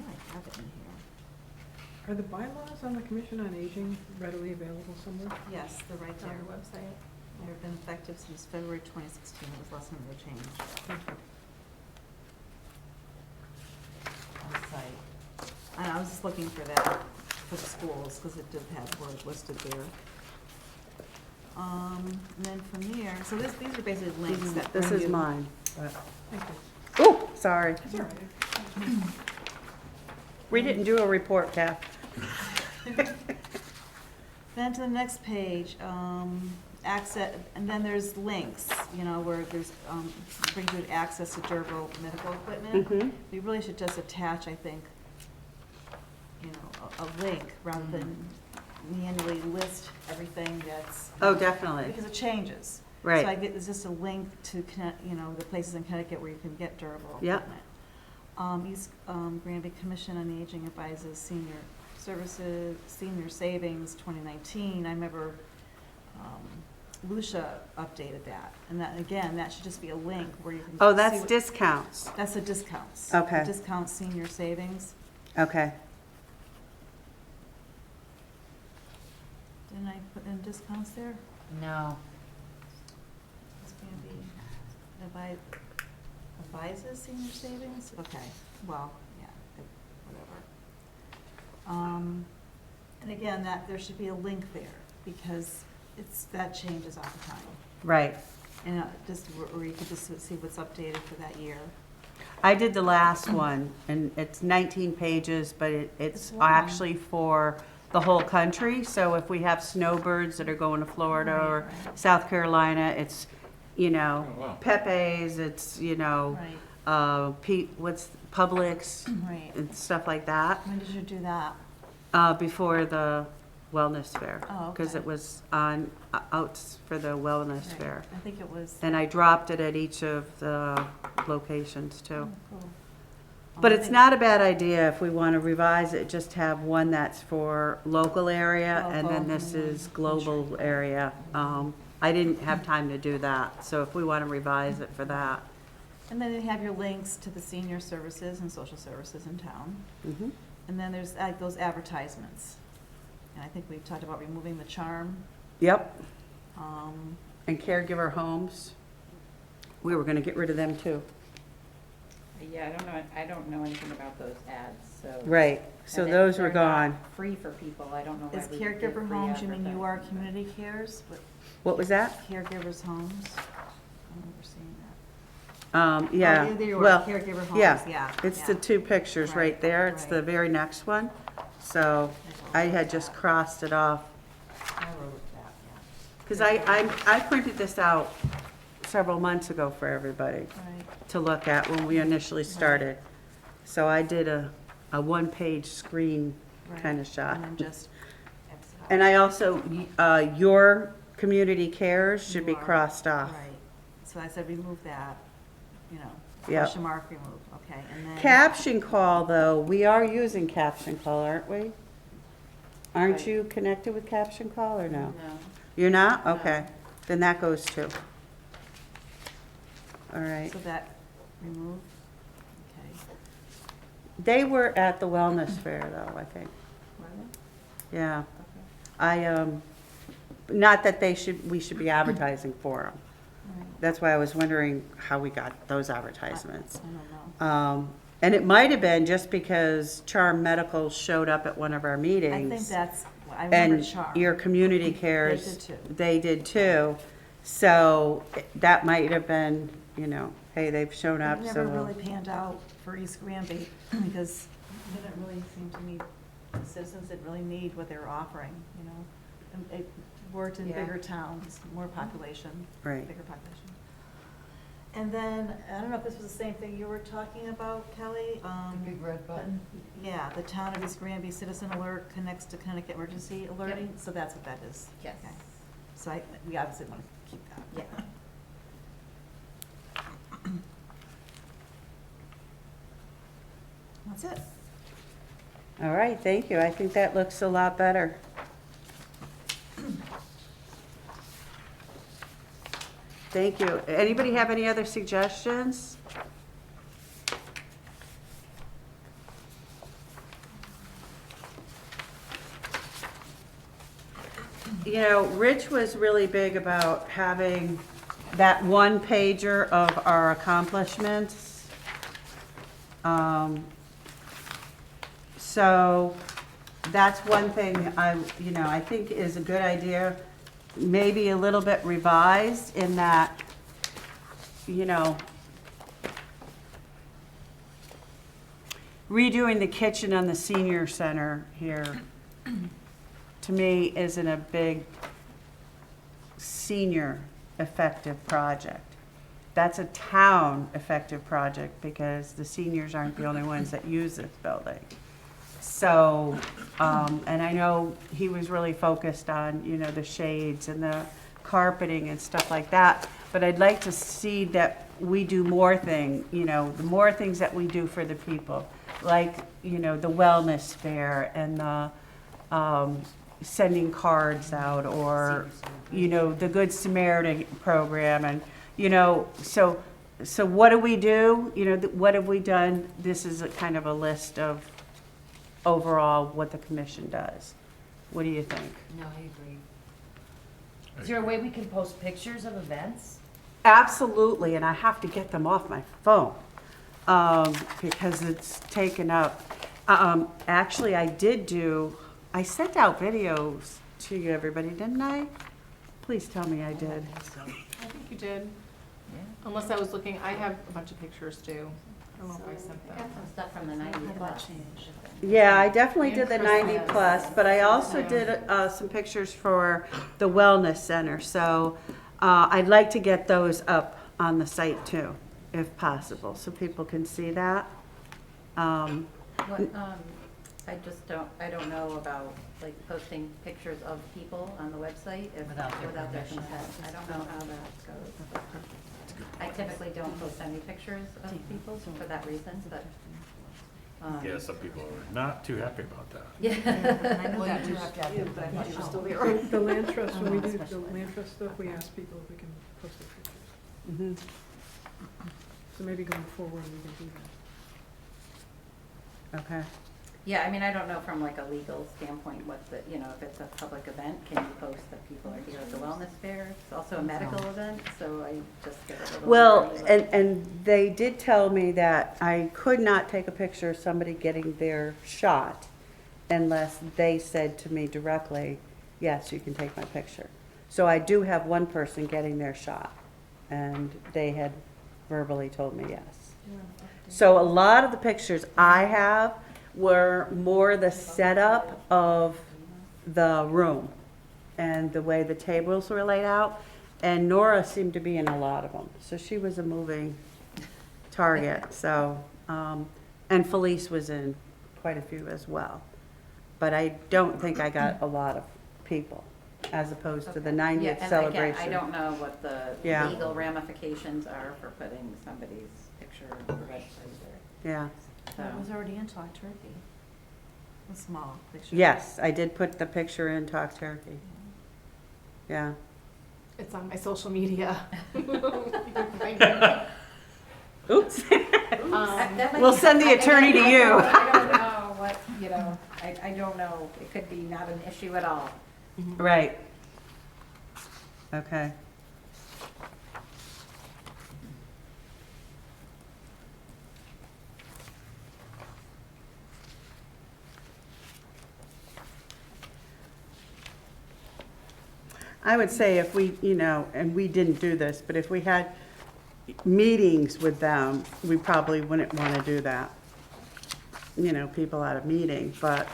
I have it in here. Are the bylaws on the Commission on Aging readily available somewhere? Yes, they're right It's on there. our website. They've been effective since February 2016. It was last time they changed Thank you. on the site. And I was just looking for that for the schools, because it did have words listed there. And then from here, so these are basically links that This bring is you- mine. but- Thank you. Ooh, sorry. It's all right. We didn't do a report, Kath. Then to the next page, access, and then there's links, where there's, brings you access to durable medical equipment. Mhm. We really should just attach, I think, a link rather than manually list everything that's. Oh, definitely. Because it changes. Right. So I get, there's just a link to, the places in Connecticut where you can get durable Yeah. equipment. East Granby Commission on Aging advises senior services, senior savings 2019. I remember Lucia updated that. And that, again, that should just be a link where you can. Oh, see that's what- discounts. That's the discounts. Okay. The discount senior savings. Okay. Didn't I put in discounts there? No. It's gonna be advises senior savings? Okay, well, yeah, whatever. And again, there should be a link there, because that changes all the time. Right. And just, or you could just see what's updated for that year. I did the last one, and it's 19 pages, but it's It's long. actually for the whole country. So if we have snowbirds that are going to Florida Right, or right. South Carolina, it's, Oh, wow. Pepe's, it's, Right, what's Publix right. and stuff like that. When did you do that? Before the wellness fair. Oh, Because okay. it was on, out for the wellness Right. fair. I think it was. And I dropped it at each of the locations too. Oh, cool. But I it's think- not a bad idea if we want to revise it, just have one that's for local area and then Local, this and is then global country. area. I didn't have time to do that, so if we want to revise it for that. And then you have your links to the senior services and social services in town. Mhm. And then there's those advertisements. And I think we talked about removing the charm. Yep, Um, and caregiver homes, we were going to get rid of them too. Yeah, I don't know anything about those ads, so. Right, so And if those were they're not gone. Free for people, I don't know why Is we would give caregiver free homes, you mean you are advertising, but- community cares? But What was that? caregivers homes? I remember seeing that. Yeah, Oh, there you are, well, caregiver homes, yeah, yeah. it's yeah. the two pictures right Right, there. It's the right. very next one. So I had just crossed it off. I wrote that, yeah. Because I printed this out several months ago for everybody Right. to look at when we initially started. So I did a one-page screen Right. kind of shot. And then just X it out. And I also, your community cares should be You are, crossed off. Right. So I said remove that, you know, Yep. question mark remove, okay, and then. Caption call, though, we are using caption call, aren't we? Aren't Right. you connected with caption call or no? No. You're not? No. Okay, then that goes too. All right. So that remove, okay. They were at the wellness fair though, I think. Were they? Yeah. Okay. I, not that we should be advertising for them. Right. That's why I was wondering how we got those advertisements. I don't know. And it might have been just because Charm Medical showed up at one of our I meetings. think that's, I remember And Charm. your community cares. did too. They did too. So that might have been, you know, hey, they've shown up, It so. never we'll- really panned out for East Granby because we didn't really seem to meet the citizens that really need what they're offering, you know? And it worked in Yeah. bigger towns, more population. Right. Bigger population. And then, I don't know if this was the same thing you were talking about, Kelly. Big red button. Yeah, the town of East Granby Citizen Alert connects to Connecticut Emergency Alerting, so that's what that is. Yes. Okay. So we obviously want to keep that. Yeah. That's it. All right, thank you. I think that looks a lot better. Thank you. Anybody have any other suggestions? You know, Rich was really big about having that one pager of our accomplishments. So that's one thing I think is a good idea, maybe a little bit revised in that, redoing the kitchen on the senior center here, to me, isn't a big senior effective project. That's a town effective project because the seniors aren't the only ones that use this building. So, and I know he was really focused on, the shades and the carpeting and stuff like that. But I'd like to see that we do more the more things that we do for the people. Like, the wellness fair and the sending cards out or, the Good Samaritan program and, so what do we do? What have we done? This is a kind of a list of overall what the commission does. What do you think? No, I agree. Is there a way we can post pictures of events? Absolutely, and I have to get them off my phone because it's taken up. Actually, I sent out videos to you, everybody, didn't I? Please tell me I did. I think you did. Yeah. Unless I was looking, I have a bunch of pictures too. I don't know if I sent Got them. some stuff from the 90s. How about change? Yeah, I definitely did the And 90 Christmas. plus, but I also Yeah. did some pictures for the wellness center. So I'd like to get those up on the site too, if possible, so people can see that. What, I don't know about like posting pictures of people on the website if, Without their without their permission. consent. I don't know how that goes. I typically don't post any pictures of people for that reason, but. Yeah, some people are not too happy about that. Yeah. I know that you have to have Yeah, their but I thought you were permission. still there. The land trust, when we do the Special ed. land trust stuff, we ask people if we can post their pictures. Mhm. So maybe going forward, we can do that. Okay. Yeah, I mean, I don't know from like a legal standpoint what the, you know, if it's a public event, can you post that people are here at the wellness fair? It's also a medical event, so I just get a little. Well, worried, and they did tell me that I could not take a picture of somebody getting their shot unless they said to me directly, yes, you can take my picture. So I do have one person getting their shot, and they had verbally told me yes. So a lot of the pictures I have were more the setup of the room and the way the tables were laid out. And Nora seemed to be in a lot of them. So she was a moving target. So, and Felice was in quite a few as well. But I don't think I got a lot of people as opposed to the 90th Yeah, and again, celebration. I don't know what the Yeah. legal ramifications are for putting somebody's picture on the website or, Yeah. so. It was already in Talk Turkey. A small picture. Yes, I did put the picture in Talk Turkey. Yeah. It's on my social media. You can find it. Oops. That might We'll be- send the attorney to you. I don't know what, you know, I don't know, it could be not an issue at all. Right. Okay. I would say if we, you know, and we didn't do this, but if we had meetings with them, we probably wouldn't want to do that. You know, people at a meeting, but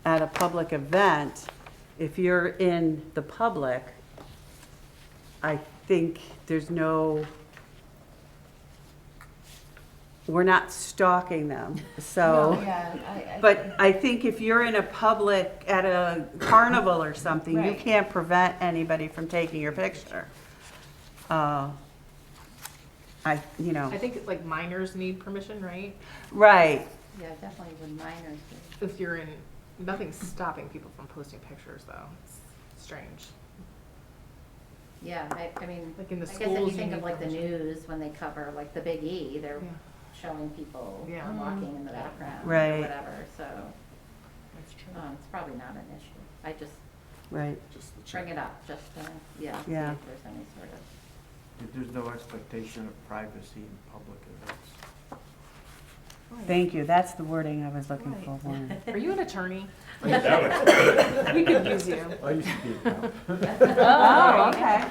at a public event, if you're in the public, I think there's no, we're not stalking them, so. But I think if you're in a public, at a carnival or something, you Right. can't prevent anybody from taking your picture. You know, I think like minors need permission, right? right, Yeah, definitely with minors. If you're in, nothing's stopping people from posting pictures though. It's strange. Yeah, I mean, Like in the I guess if schools, you you think need of like the permission. news, when they cover like the Big E, they're Yeah. showing people Yeah. walking in the background or Right. whatever, so, That's true. it's probably not an issue. I just right. Just the bring check. it up, just, yeah, see Yeah. if there's any sort of. There's no expectation of privacy in public events. Thank you, that's the wording I was looking for, Warren. Are you an attorney? That would- We could use you. I used to be a cop. Oh, okay.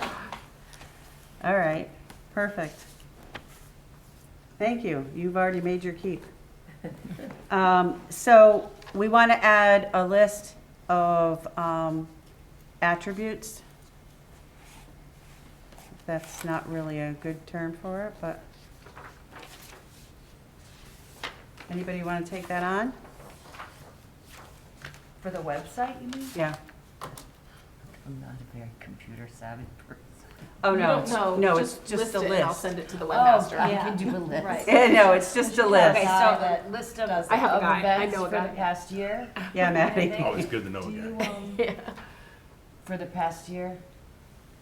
All right, perfect. Thank you, you've already made your keep. So we want to add a list of attributes. That's not really a good term for it, but anybody want to take that on? For the website, you mean? Yeah. I'm not a very computer savvy person. Oh, You no, don't it's, know, no, just it's just list a it and I'll list. send it to the Oh, webmaster. I Yeah. can do a list. Right. No, it's just a Okay, list. so the list of I have a of guy. I events know a for the guy. past year? Yeah, Maddie. Always good to know Do a you, guy. Yeah. for the past year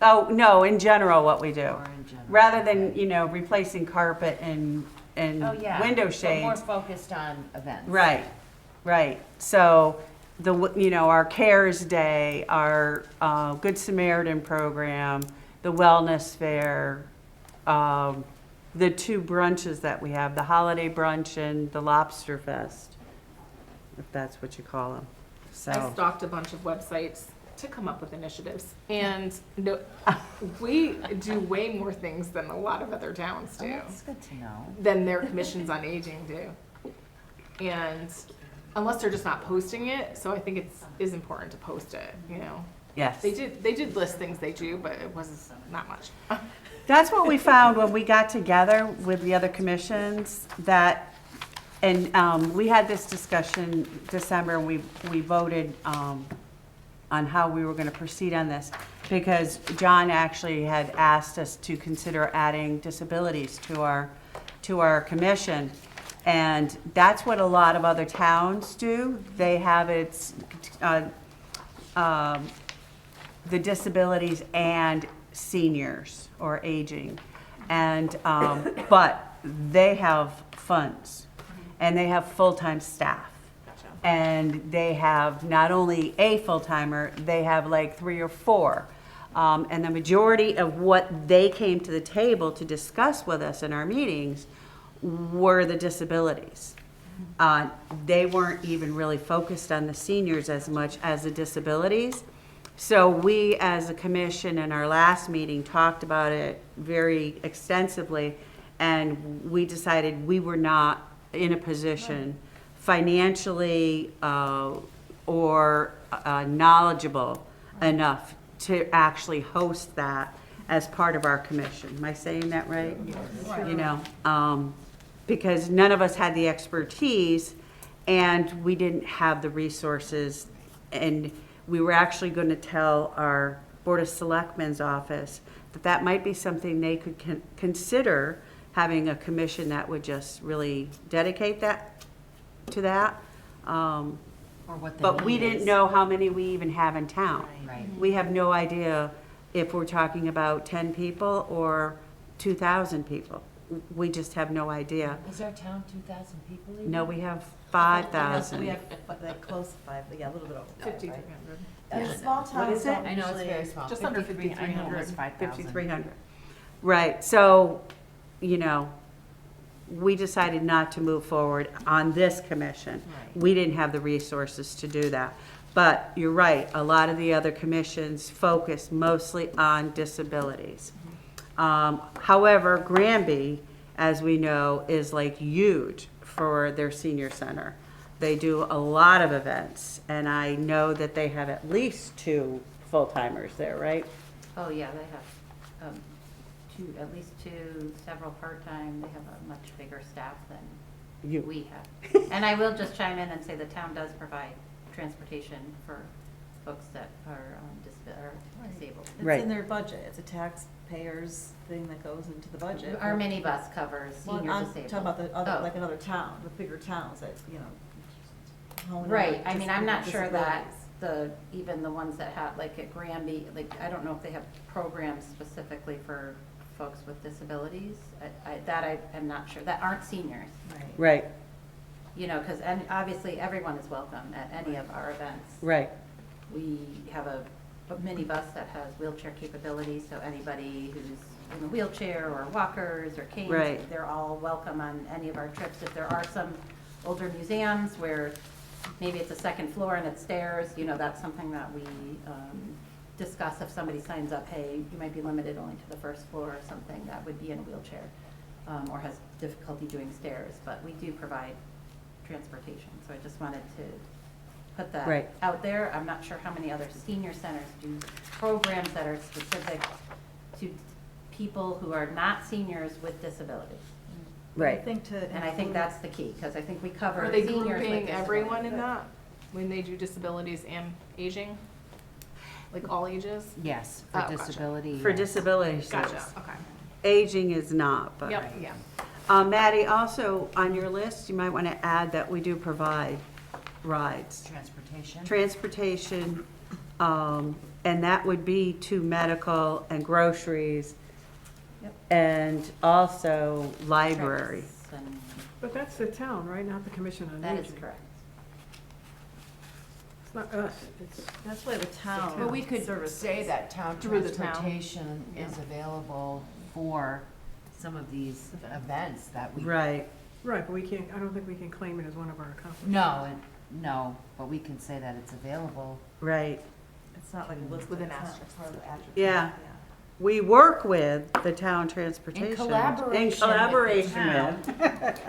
Oh, no, in general, what we do. or in general? Rather than, you know, replacing carpet and Oh, yeah. window But shades. more focused on events. Right, right. So you know, our CARES Day, our Good Samaritan program, the Wellness Fair, the two brunches that we have, the Holiday Brunch and the Lobster Fest, if that's what you call them. I So, stalked a bunch of websites to come up with initiatives, and no, we do way more things than a lot of other towns Oh, do, that's good to know. than their commissions on aging do. And unless they're just not posting it, so I think it is important to post it, you know. yes. They did list things they do, but it was not much. That's what we found when we got together with the other commissions, that And we had this discussion December, and we voted on how we were going to proceed on this, because John actually had asked us to consider adding disabilities to our commission. And that's what a lot of other towns do. They have the disabilities and seniors or aging. And, but they have funds and they have full-time staff. And they have not only a full-timer, they have like 3 or 4. And the majority of what they came to the table to discuss with us in our meetings were the disabilities. They weren't even really focused on the seniors as much as the disabilities. So we, as a commission, in our last meeting, talked about it very extensively, and we decided we were not in a position financially or knowledgeable enough to actually host that as part of our commission. Am I saying that right? Yes. You know, because none of us had the expertise and we didn't have the resources, and we were actually going to tell our Board of Selectmen's office that that might be something they could consider, having a commission that would just really dedicate that to that. Or what the But we need didn't is. know how many we even have in town. Right. We have no idea if we're talking about 10 people or 2,000 people. We just have no idea. Is our town 2,000 people even? No, we have We 5,000. have, like, close to 5, but yeah, a little bit over 5, right? 5,300. Yeah, small towns is it? don't I know, it's usually- very small. Just under 53, I know it was 5,300. 5,000. 5,300. Right, so, you know, we decided not to move forward on this commission. Right. We didn't have the resources to do that. But you're right, a lot of the other commissions focus mostly on disabilities. However, Granby, as we know, is like huge for their senior center. They do a lot of events, and I know that they have at least 2 full-timers there, right? Oh, yeah, they have at least 2, several part-time. They have a much bigger staff than You. we have. And I will just chime in and say the town does provide transportation for folks that are disabled. Right. It's in their budget. It's a taxpayers thing that goes into the budget. Our minibus covers Well, senior I'm disabled. talking about the other, Oh. like another town, the bigger towns that, you know. hone in Right, on I mean, just I'm not the sure that disabilities. even the ones that have, like at Granby, like, I don't know if they have programs specifically for folks with disabilities. I am not sure, that aren't seniors, Right. Right, you know, because, and obviously, everyone is welcome at any of our events. right, We have a minibus that has wheelchair capabilities, so anybody who's in a wheelchair or walkers or canes, Right. they're all welcome on any of our trips. If there are some older museums where maybe it's a second floor and it's stairs, you know, that's something that we discuss. If somebody signs up, hey, you might be limited only to the first floor or something, that would be in a wheelchair or has difficulty doing stairs, but we do provide transportation. So I just wanted to put that Right. out there. I'm not sure how many other senior centers do programs that are specific to people who are not seniors with disabilities. I right. think to. And I think include- that's the key, because I think we cover Are they seniors with grouping everyone in disabilities. that, when they do disabilities and aging? Like all ages? Yes, Oh, for gotcha. disability. For yes. disabilities. Gotcha, yes. okay. Aging is not, but. Yep, yeah. Maddie, also on your list, you might want to add that we do provide rides, Transportation. transportation, and that would be to medical and groceries, Yep. and also library. Trips and- But that's the town, right, not the Commission on Aging? That is correct. It's not us, it's, That's why the town. But we could services. say that town Through the town. transportation is Yeah. available for some of these events that we. Right, right, but we can't, I don't think we can claim it as one of our accomplishments. No, but we can say that it's available. right. It's not like listed. With an it's not asterisk. part of the attribute. Yeah. We work with the town transportation. collaboration In with the collaboration town. with.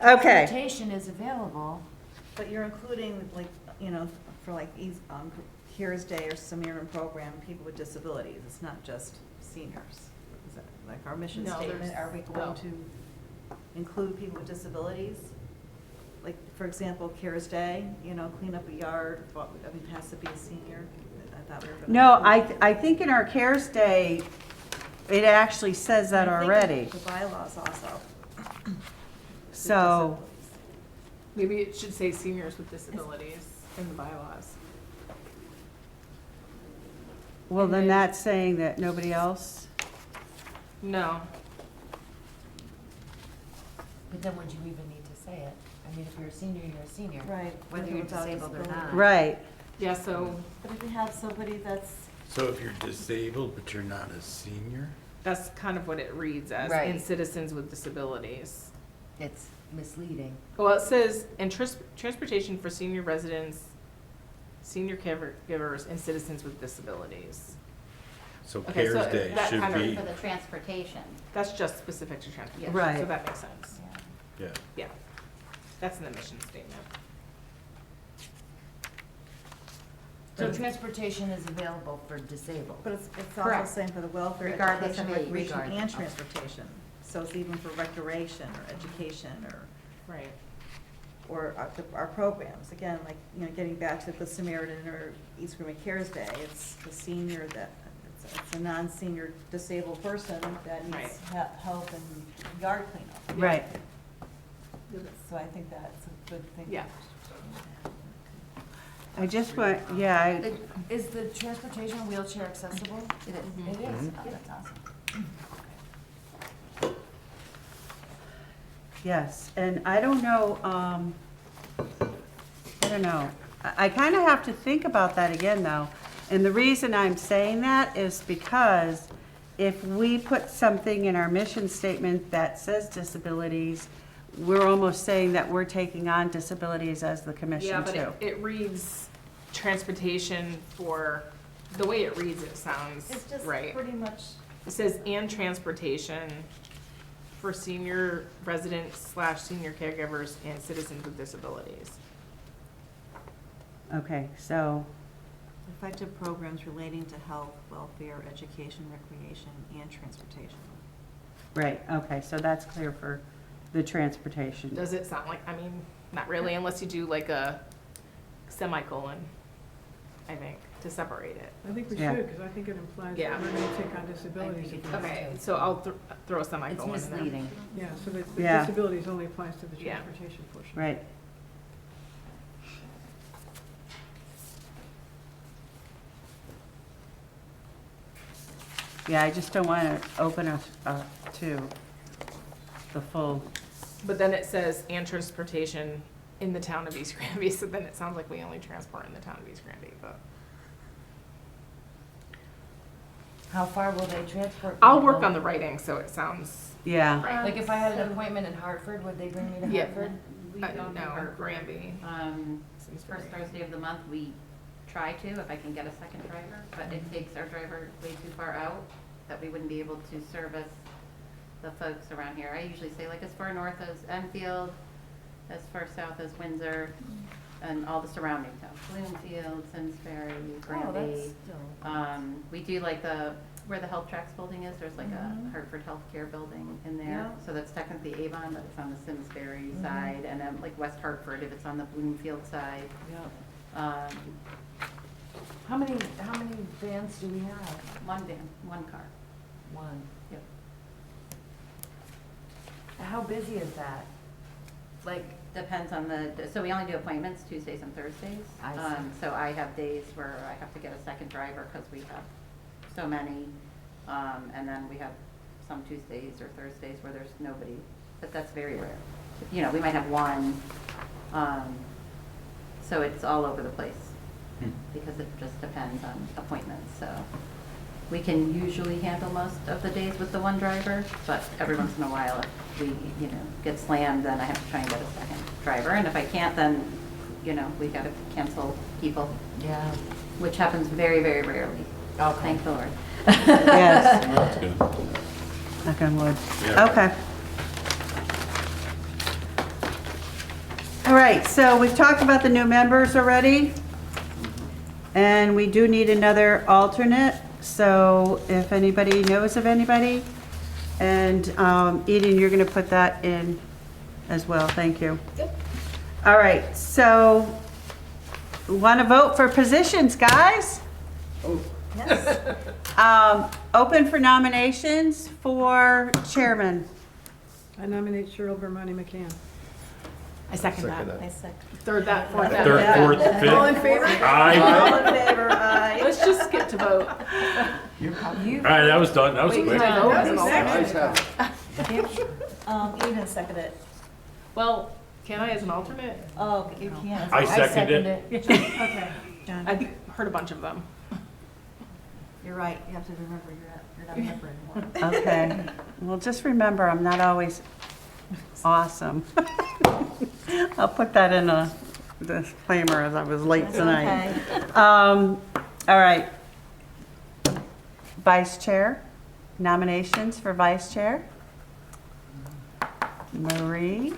Okay, Transportation is available. But you're including, like, you know, for like Here's Day or Samaritan program, people with disabilities. It's not just seniors. Is that like our mission No, statement? there's- Are we going no. to include people with disabilities? for example, CARES Day, you know, clean up a yard, I mean, it has to be a senior. I thought we were gonna. No, I think in our CARES Day, it actually says that I think already. The bylaws also. So, Maybe it should say seniors with disabilities in the bylaws. well, then that's saying that nobody else? No, But then would you even need to say it? I mean, if you're a senior, you're a senior. Right. Whether you're disabled or not. Right. yeah, so But if you have somebody that's, So if you're disabled, but you're not a senior? that's kind of what it reads as, Right. in citizens with disabilities. It's misleading. Well, it says, in transportation for senior residents, senior caregivers, and citizens with disabilities. So Okay, so CARES Day that should kind of- be, For the transportation. That's just specific to transportation. Right. So that makes sense. yeah. Yeah, that's in the mission statement. So transportation is available for disabled. but it's also Correct. saying for the welfare, Regardless education, of age. recreation, and Regardless. transportation. So it's even for recreation or education Right. or our programs. Again, like, you know, getting back to the Samaritan or East Granby CARES Day, it's the senior that, it's a non-senior disabled person that needs Right. help and yard cleanup. Right. So I think that's a good thing. Yeah. I just want, yeah, Is the transportation wheelchair accessible? It is. It is? Mhm. Oh, that's awesome. yes, and I don't know, I don't know. I kind of have to think about that again, though. And the reason I'm saying that is because if we put something in our mission statement that says disabilities, we're almost saying that we're taking on disabilities as the Yeah, commission but too. it reads transportation for, the way it reads, it sounds It's just right. pretty much, It says, and transportation for senior residents / senior caregivers and citizens with disabilities. Okay, so, effective programs relating to health, welfare, education, recreation, and transportation. right, okay, so that's clear for the transportation. Does it sound like, I mean, not really, unless you do like a semicolon, I think, to separate it. I think we Yeah. should, because I think it implies Yeah. that we're gonna take on disabilities. think if it we- Okay, so I'll throw a It's semicolon in there. misleading. Yeah, so the Yeah. disabilities only applies to the Yeah. transportation portion. Right. Yeah, I just don't want to open us up to the full, But then it says, and transportation in the town of East Granby, so then it sounds like we only transport in the town of East Granby, but. How far will they transport? I'll work people? on the writing, so it sounds yeah. right. Like if I had an appointment in Hartford, would they bring me to Yeah. Hartford? We No, don't do Hartford. Granby. First Thursday of the month, we try to, if I can get a second driver, but it takes our driver way too far out that we wouldn't be able to service the folks around here. I usually say like as far north as Enfield, as far south as Windsor, and all the surrounding towns, Bloomfield, Simsbury, Oh, that's Granby. still. We do like where the Health Tracks building is, there's like a Hartford Healthcare building in there. Yeah. So that's technically Avon, but it's on the Simsbury Mhm. side, and then like West Hartford if it's on the Bloomfield side. Yeah. How many vans do we have? One van, one car. One. Yep. How busy is that? Like, Depends on so we only do appointments Tuesdays and Thursdays. I see. So I have days where I have to get a second driver because we have so many. And then we have some Tuesdays or Thursdays where there's nobody, but that's very rare. You know, we might have one. So it's all over the place because it just depends on appointments, so. We can usually handle most of the days with the one driver, but every once in a while, if we, get slammed, then I have to try and get a second driver. And if I can't, then, we gotta cancel people, yeah. which happens very, very rarely. Okay. Thank the Lord. Yes, Well, that's good. knock on wood. Yeah. Okay. All right, so we've talked about the new members already. And we do need another alternate, so if anybody knows of anybody. And Eden, you're gonna put that in as well, thank you. All right, so want to vote for positions, guys? Yes. Open for nominations for chairman. I nominate Cheryl Bermonti McCann. I second I that. second. Third that, fourth that. Third, fifth fourth, that. fifth. All in favor? Aye. All in favor, aye. Let's just skip to vote. You, All right, that was done. That was Wait, quick. can I vote as That an was alternate? Eden seconded it. Well, can I as an alternate? Oh, you can't. I seconded it. Okay. John, I heard a bunch of them. you're right, you have to remember you're not a member anymore. Okay, well, just remember, I'm not always awesome. I'll put that in a disclaimer as I was late That's tonight. okay. All right. Vice Chair, nominations for Vice Chair. Marie?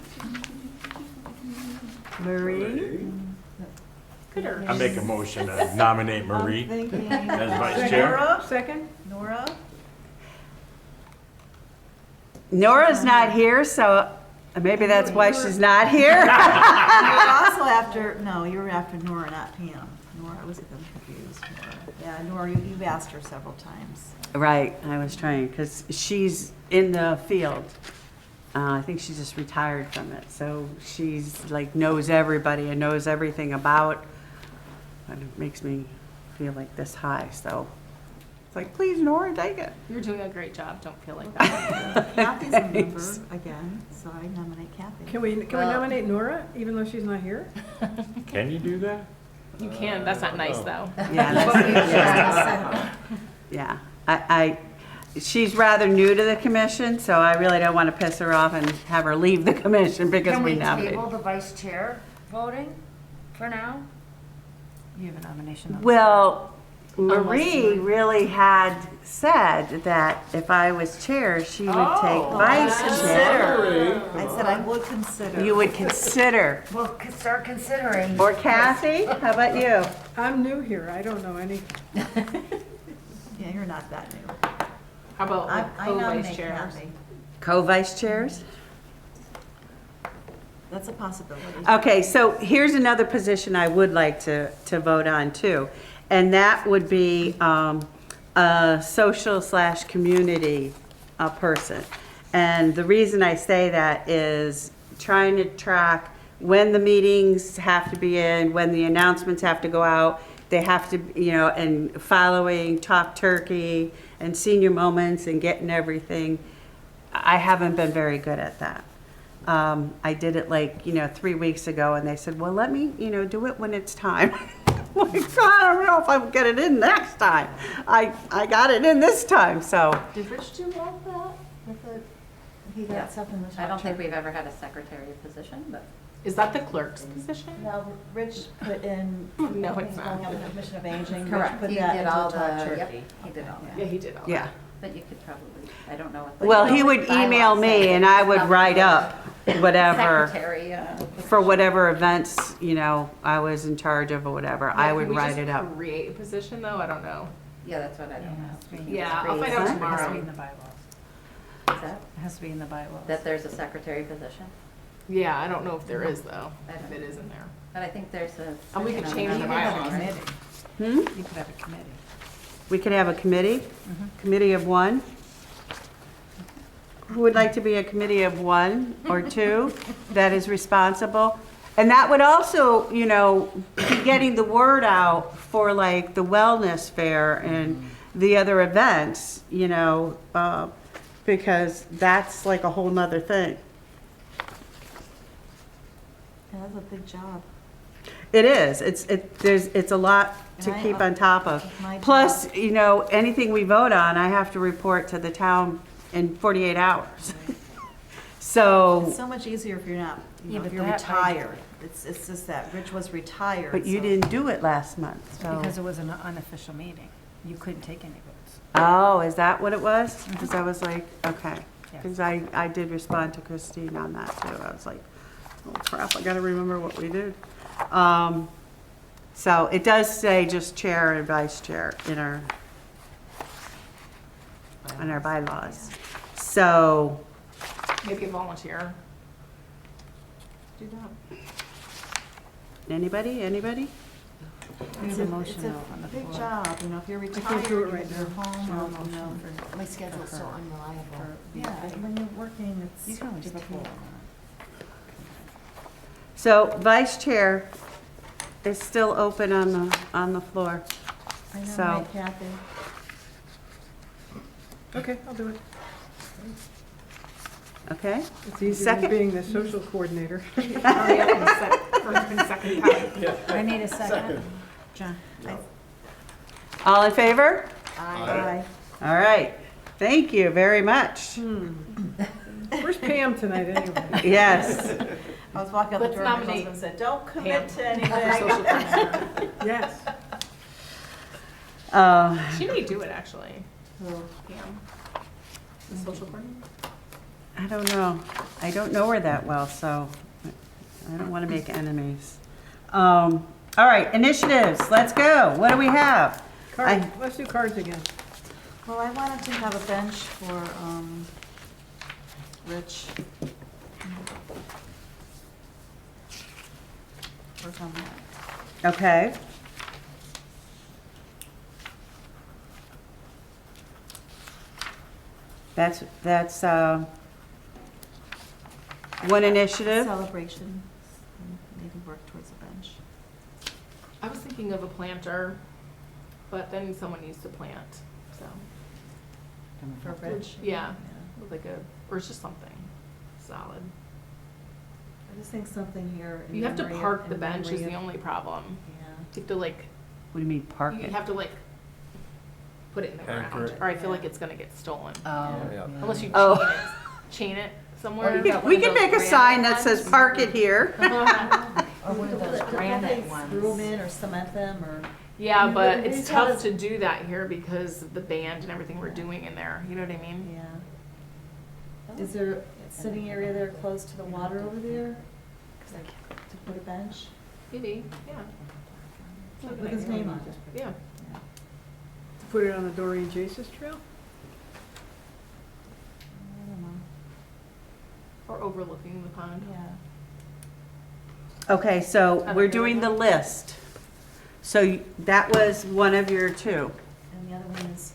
I make a motion to nominate Marie I'm thinking, as vice chair. Nora, second. Nora? Nora's not here, so maybe that's why she's not here. You were also after, no, you were after Nora, not Pam. Nora, I was confused. Nora. Yeah, Nora, you've asked her several times. Right, I was trying, because she's in the field. I think she just retired from it, so she's like knows everybody and knows everything about, and it makes me feel like this high, so it's like, please, Nora, take it. You're doing a great job. Don't feel like that. Kathy's a member again, so I nominate Kathy. Can we nominate Nora, even though she's not here? Can you do that? You can. That's not nice, though. Yeah, yeah. She's rather new to the commission, so I really don't want to piss her off and have her leave the commission because can we we nominated. table the vice chair voting for now? You have a nomination on. Well, Marie really had said that if I was chair, she would take vice chair. I said I would consider. You would consider. Well, start considering. Or Kathy, how about you? I'm new here, I don't know any. Yeah, you're not that new. How about I like co-vice nominate chairs? Kathy. Co-vice chairs? That's a possibility. Okay, so here's another position I would like to vote on too. And that would be a social/community person. And the reason I say that is trying to track when the meetings have to be in, when the announcements have to go out. They have to, and following Talk Turkey and Senior Moments and getting everything. I haven't been very good at that. I did it 3 weeks ago, and they said, well, let me, do it when it's time. Like, I don't know if I will get it in next time. I got it in this time, so. Did Rich do all that? He Yeah. got stuff in the. I don't think we've ever had a secretary position, but Is that the clerk's position? No, Rich put in. No, it's he's not. going on the Commission of Aging. Rich correct. put He that did into all Talk the, Turkey. yep, he did all Yeah, that. he did all Yeah. But you could probably, I don't know what. Well, he would email me, and I would write up whatever, Secretary, for whatever events, I was in charge of or whatever. I would write it up. Can we just create a position, though? I don't know. Yeah, that's what I don't know. Yeah, I'll find out It has to be tomorrow. in the bylaws. Is that, It has to be in the bylaws. that there's a secretary position? Yeah, I don't know if there is, though, I don't if it is in there. But I think there's a. And we could second change on the You could have a bylaws. committee. Hmm? You could have a committee. We could have a committee, committee of one. Who would like to be a committee of one or two that is responsible? And that would also, be getting the word out for like the wellness fair and the other events, because that's like a whole nother thing. Yeah, that's a big job. It is. It's a lot to And I- keep on top of. my Plus, anything we vote on, I have to report to the town in 48 hours. So, It's so much easier if you're not, Yeah, if but you're that I- retired. It's just that Rich was retired. but you so- didn't do it last month, so. Because it was an unofficial meeting. You couldn't take any votes. Oh, is that what it was? Because I was like, okay. Yes. Because I did respond to Christine on that too. I was like, oh crap, I gotta remember what we did. So it does say just chair and vice chair in our bylaws. So, Maybe a volunteer. Do that. Anybody? There's a motion It's on the a big floor. job, you know, if you're can't retired, do it you're right home, now. you know, My schedule's so unreliable. yeah, when you're working, You it's can always difficult. table So vice chair is still open on the floor. I know, So- right, Kathy? Okay, I'll do it. Okay? It's easier Second. than being the social coordinator. Hurry up and first and second time. I need a second. John? All in favor? Aye. All right. Thank you very much. Where's Pam tonight, anyway? Yes. I was walking out the Let's door, my nominate husband said, don't commit Pam to for anything. social coordinator. Yes. She may do it, actually. Pam, the social coordinator. I don't know. I don't know her that well, so I don't want to make enemies. All right, initiatives. Let's go. What do we have? Cards, let's do cards again. Well, I wanted to have a bench for, Rich. Work on that. Okay. That's one initiative. Celebration, maybe work towards a bench. I was thinking of a planter, but then someone needs to plant, so, For Rich? yeah, like or it's just something solid. I just think something here. in You have to memory of- park the in bench is memory the of- only problem. Yeah. You have to like, What do you mean park you it? have to like put it in the Anchor ground, it. or I feel like it's gonna get stolen. Oh. Yeah. Unless you Oh. chain it Or somewhere. you got We one of can those make a granite sign that says ones. park it here. Or one of those granite Screw them ones. in or cement them or. Yeah, You but really it's gotta- tough to do that here because of the band and everything we're doing in there, you know what I mean? Yeah. Is there a sitting area there close to the water over there? To put a bench? Maybe, yeah. With his name on it. Yeah. To put it on the Dorian Jaces Trail? I don't know. Or overlooking the pond. Yeah. Okay, so we're doing the list. So that was one of your two. And the other one is,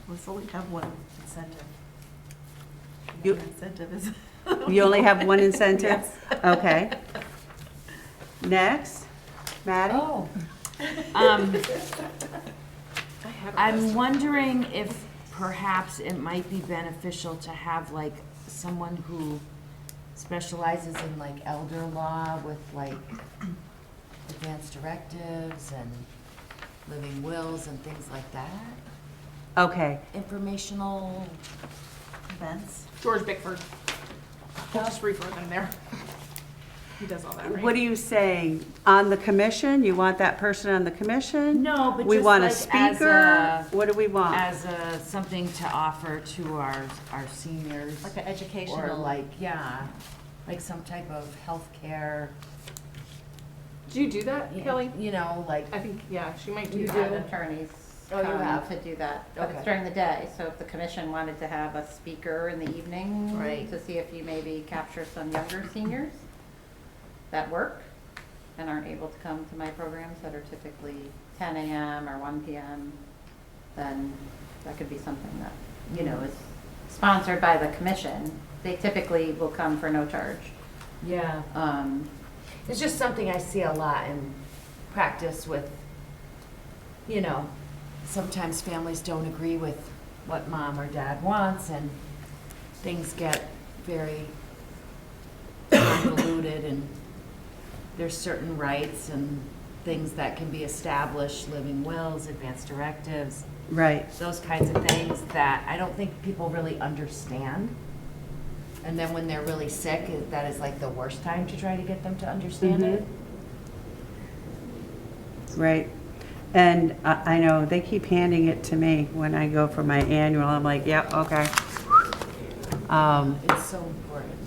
let's only have one incentive. The You- other incentive is. You only have one incentive? Yes. Okay. Next, Maddie? Oh. I have a I'm list. wondering if perhaps it might be beneficial to have like someone who specializes in like elder law with like advanced directives and living wills and things like that. Okay, Informational. Events. George Bickford. We'll just refer them there. He does all that, right? what are you saying? On the commission? You want that person on the commission? No, but We just want a like speaker? as What do we want? as a, something to offer to our seniors. Like an Or educational. like, yeah, like some type of healthcare. Do you do that, Kelly? You know, like, I think, yeah, she might do We've that. had attorneys Oh, you come have? to do that, but Okay. it's during the day, so if the commission wanted to have a speaker in the evening Right. to see if you maybe capture some younger seniors that work and aren't able to come to my programs that are typically 10 a.m. or 1 p.m., then that could be something that, you know, is sponsored by the commission. They typically will come for no charge. yeah. It's just something I see a lot in practice with, you know, sometimes families don't agree with what mom or dad wants and things get very convoluted and there's certain rights and things that can be established, living wills, advanced directives, Right. those kinds of things that I don't think people really understand. And then when they're really sick, that is like the worst time to try to get them to understand it. Right. And I know they keep handing it to me when I go for my annual. I'm like, yep, okay. It's so important.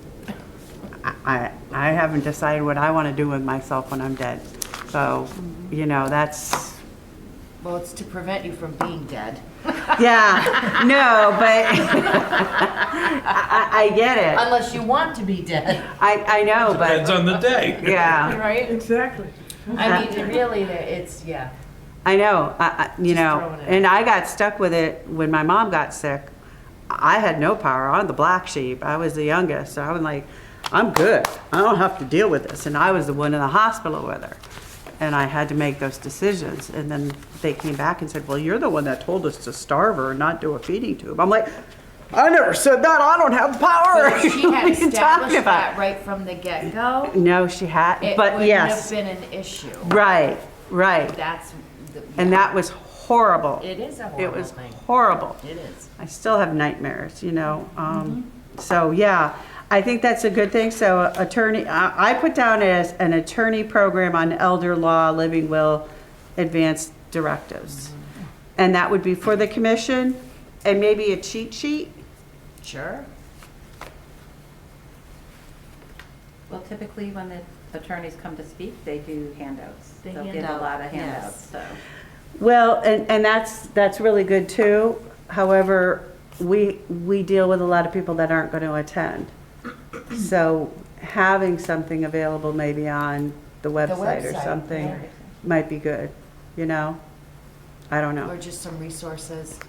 I haven't decided what I want to do with myself when I'm dead. So, you know, that's, Well, it's to prevent you from being dead. yeah, no, but I get it. Unless you want to be dead. I know, Depends but, on the day. yeah. Right? Exactly. I mean, really, it's, yeah. I know, you Just know, throwing it and out. I got stuck with it when my mom got sick. I had no power. I'm the black sheep. I was the youngest, so I was like, I'm good. I don't have to deal with this. And I was the one in the hospital with her. And I had to make those decisions. And then they came back and said, well, you're the one that told us to starve her and not do a feeding tube. I'm like, I never said that. I don't have the power. But if she What had are you talking established about? that right from the get-go, No, she had, it but wouldn't have yes. been an issue. Right, right. That's, And that was horrible. it is a It horrible was thing. horrible. It is. I still have nightmares, you know. So, yeah, I think that's a good thing. So attorney, I put down as an attorney program on elder law, living will, advanced directives. And that would be for the commission and maybe a cheat sheet. Sure. Well, typically when the attorneys come to speak, they do handouts. They They'll hand give a out, lot of yes. handouts, so. Well, and that's really good too. However, we deal with a lot of people that aren't going to attend. So having something available maybe on the website or website, something yeah. might be good, you know? I don't know, Or just some resources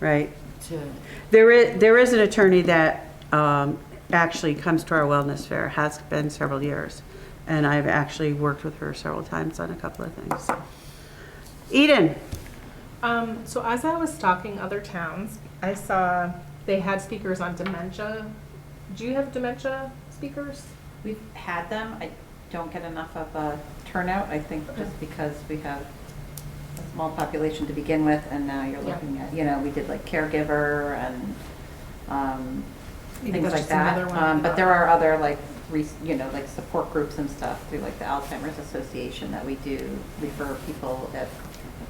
right? to, There is an attorney that actually comes to our wellness fair, has been several years. And I've actually worked with her several times on a couple of things. So. Eden, So as I was stalking other towns, I saw they had speakers on dementia. Do you have dementia speakers? We've had them. I don't get enough of a turnout, I think, just because we have a small population to begin with, and now you're Yeah. looking at, you know, we did like caregiver and Maybe things that's like just that. another one. But there are other like, you know, like support groups and stuff through like the Alzheimer's Association that we do refer people if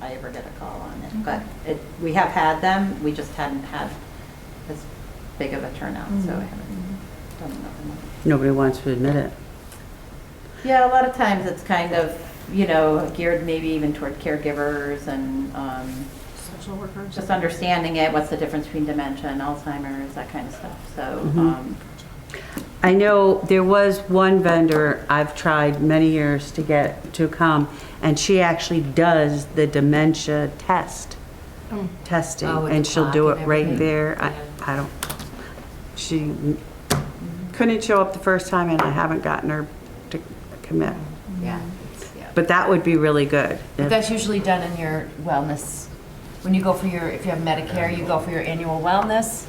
I ever get a call on it. But we have had them, we just hadn't had as big of a turnout, so I haven't done enough of them. nobody wants to admit it. Yeah, a lot of times it's kind of, you know, geared maybe even toward caregivers and Social workers. just understanding it, what's the difference between dementia and Alzheimer's, that kind of stuff. So, I know there was one vendor I've tried many years to get to come, and she actually does the dementia testing, Oh, with and the she'll do clock it and right everything. there. I don't, she couldn't show up the first time, and I haven't gotten her to commit. yeah. But that would be really good. But that's usually done in your wellness, when you go for your, if you have Medicare, you go for your annual wellness.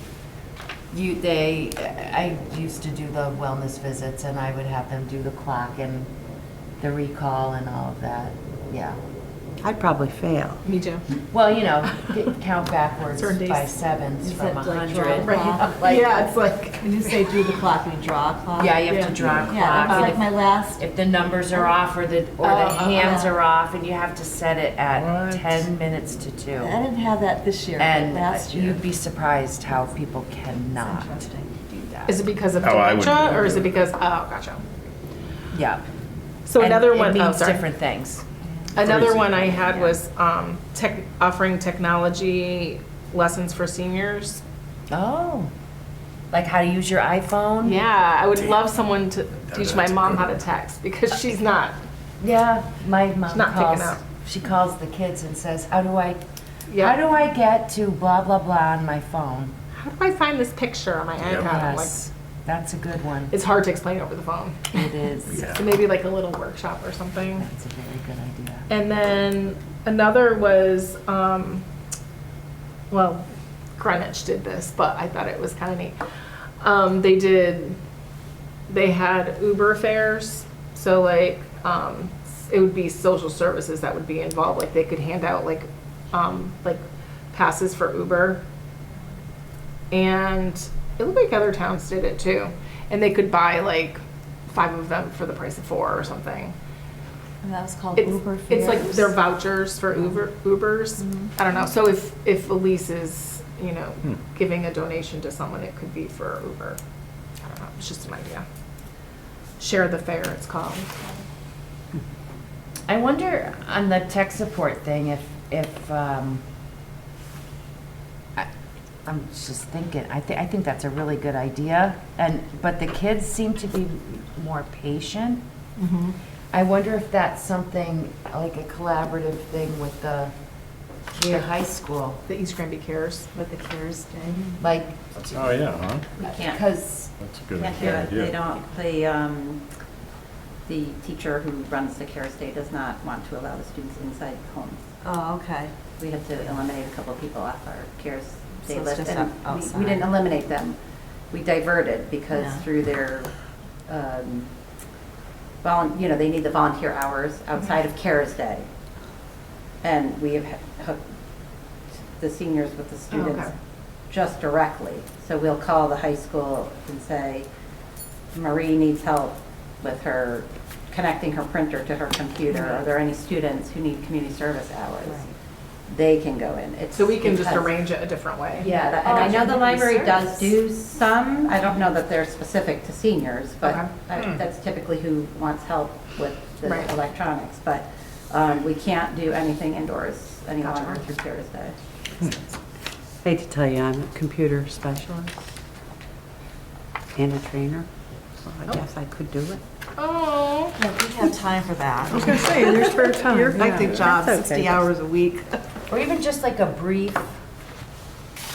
I used to do the wellness visits and I would have them do the clock and the recall and all of that, yeah. I'd probably fail. Me too. Well, you know, count backwards Certain days. by sevens Is from it like 100. draw Right. clock? Like- Yeah, it's like. When you say do the clock, you draw a clock? Yeah, you have to Yeah. draw a clock. Yeah, that was and like if- my last, If the numbers are off or the hands are off and you have to set it at What? 10 minutes to 2. I didn't have that this year, but And last year. you'd be surprised how people cannot do that. Is it because of Oh, I wouldn't dementia, do or is it. it because? Oh, gotcha. Yeah. So And another it one. Oh, means sorry. different things. Another Crazy. one I had was offering technology lessons for seniors. Oh, like how to use your iPhone? Yeah, I would Damn. love someone to teach my that's mom good. how to text because she's not. Yeah, my mom not picking calls, up. she calls the kids and says, how do I Yeah. get to blah, blah, blah on my phone? How do I find this picture on my iPad? I'm like, Yes, that's a good one. it's hard to explain over the phone. It is. Yeah. So maybe like a little workshop or something. That's a very good idea. And then another was, well, Greenwich did this, but I thought it was kind of neat. They had Uber fares, so like, it would be social services that would be involved, like they could hand out like passes for Uber. And it looked like other towns did it too. And they could buy like 5 of them for the price of 4 or something. And that was called It's, Uber it's like fares. they're vouchers for Ubers. I don't know. So if Elise is, you know, giving a donation to someone, it could be for Uber. I don't know. It's just an idea. Share the fare, it's called. I wonder on the tech support thing if I'm just thinking, I think that's a really good idea, but the kids seem to be more patient. I wonder if that's something, like a collaborative thing with the high school, The East Granby Cares. with the CARES Day, like, Oh, yeah, huh? We can't, because, That's a good can't do it. They idea. don't, the teacher who runs the CARES Day does not want to allow the students inside homes. Oh, okay. We had to eliminate a couple of people off our CARES Day So it's list. just And outside. we didn't eliminate them. We diverted because Yeah. through their, they need the volunteer hours outside of CARES Day. And we have hooked the seniors with the students okay. just directly. So we'll call the high school and say, Marie needs help with her connecting her printer to her computer. Are there any students who need community service hours? They can go in. It's So we can just because- arrange it a different way. Yeah, and I know the library does do some, I don't know that they're specific to seniors, but Okay. that's typically who wants help with the Right. electronics. But we can't do anything indoors any Gotcha. longer through CARES Day. Hate to tell you, I'm a computer specialist and a trainer, so I guess I could do it. Oh. Yeah, we have time for that. I was gonna say, in your spare time. Your hectic job, That's okay. 60 hours a week. or even just like a brief,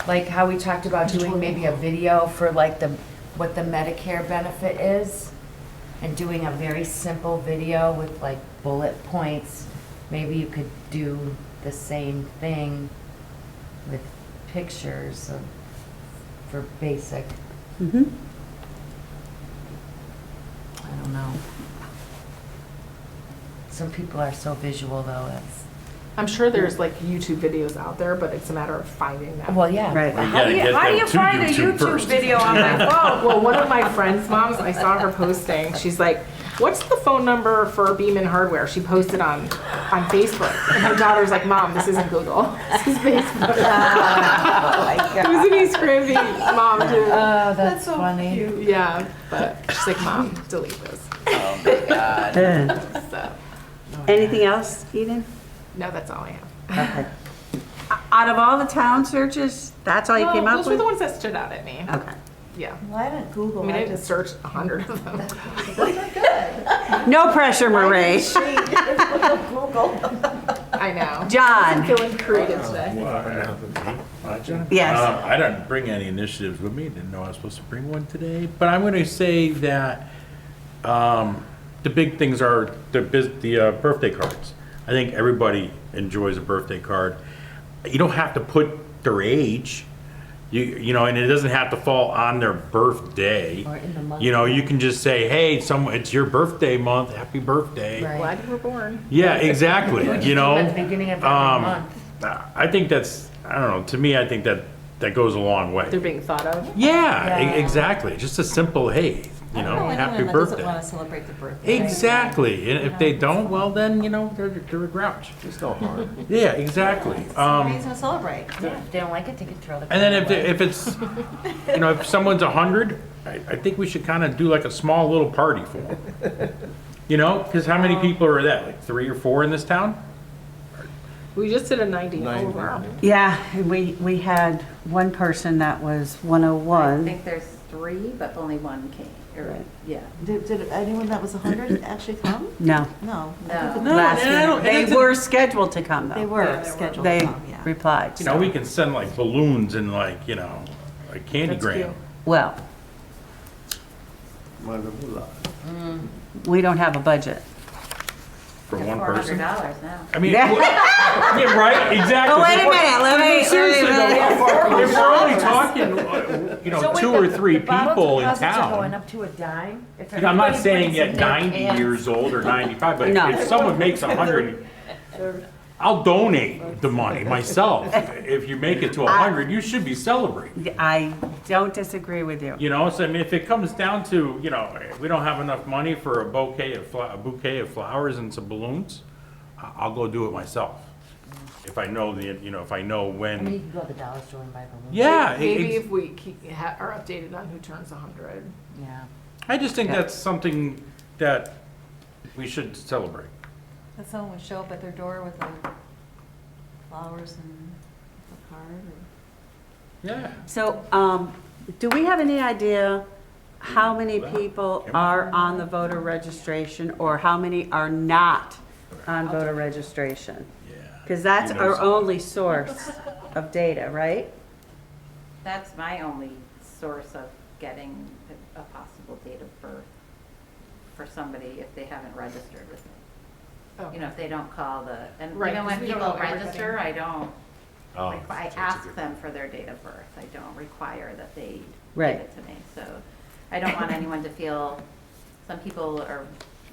like how we talked about doing maybe a video for like what the Medicare benefit is, and doing a very simple video with like bullet points. Maybe you could do the same thing with pictures for basic, Mm-hmm. I don't know. Some people are so visual though, I'm sure there's like YouTube videos out there, but it's a matter of finding them. well, yeah. Right. Well, you gotta get them to find a YouTube YouTube first. video on my phone? Well, one of my friend's moms, I saw her posting. She's like, "What's the phone number for Beeman Hardware?" She posted on Facebook, and her daughter's like, "Mom, this isn't Google. This is Facebook." It was an East Granby mom too. Oh, that's funny. Yeah, but she's like, "Mom, delete this." So Anything else, Eden? no, that's all I have. Okay. Out of all the town searches, that's all you came up Those were the with? ones that stood out at me. Okay. Yeah. Well, I didn't Google. I mean, I didn't search 100 of them. No pressure, Marie. Google. I know. John. I'm feeling creative today. Yes. I didn't bring any initiatives with me, didn't know I was supposed to bring one today, but I'm gonna say that, the big things are the birthday cards. I think everybody enjoys a birthday card. You don't have to put their age, you know, and it doesn't have to fall on their birthday. Or in the month. You know, you can just say, hey, it's your birthday month, happy birthday. Right. Glad you were born. Yeah, exactly, you know? At the beginning of every month. I think that's, I don't know, to me, I think that goes a long way. They're being thought of. Yeah, Yeah. exactly, just a simple, hey, you know, happy Doesn't birthday. want to celebrate the birthday. Exactly, and if they don't, well, then, you know, they're a grouch. It's no harm. Yeah, exactly. Somebody's gonna celebrate. Yeah, if they don't like it, they can throw the. And then card away. if it's, you know, if someone's 100, I think we should kind of do like a small little party for them. You know, because how many people are that, like 3 or 4 in this town? We just did a 90 90. over. Yeah, and we had one person that was I 101. think there's 3, but only 1 came, or, Right. yeah. Did anyone that was 100 actually come? No, No. No. No, last and I don't- minute. and They were scheduled to come, They though. were scheduled to They come, yeah. replied. You know, we can send like balloons and like, you know, like candy That's cute. gram. Well, we don't have a budget. For They're one person. $400 now. I mean, Yeah. yeah, right, exactly. Oh, wait a minute, let me- Seriously, let me- though, if we're only talking, you know, So wait, 2 or the 3 bottle people in deposits are going town. up to a dime? If You know, I'm not everybody saying brings yet in their 90 cans- years old or 95, but No. if someone makes 100, I'll donate the money myself. If you make it to 100, you should be celebrating. I don't disagree with you. You know, so I mean, if it comes down to, you know, we don't have enough money for a bouquet of flowers and some balloons, I'll go do it myself. If I know if I know I mean, when. you can go to the dollar store and buy balloons. Yeah, Maybe ex- if we are updated on who turns 100. Yeah. I just think Yeah. that's something that we should celebrate. That someone would show up at their door with flowers and a card. Yeah. So, do we have any idea how many people are on the voter registration or how many are not on voter registration? Yeah. Because that's You know our something. only source of data, right? That's my only source of getting a possible date of birth for somebody if they haven't registered with me. You know, if they don't call the, and Right, even 'cause when we don't people know everything. register, I don't, Oh, I that's a ask good- them for their date of birth. I don't require that they Right. give it to me. So I don't want anyone to feel, some people are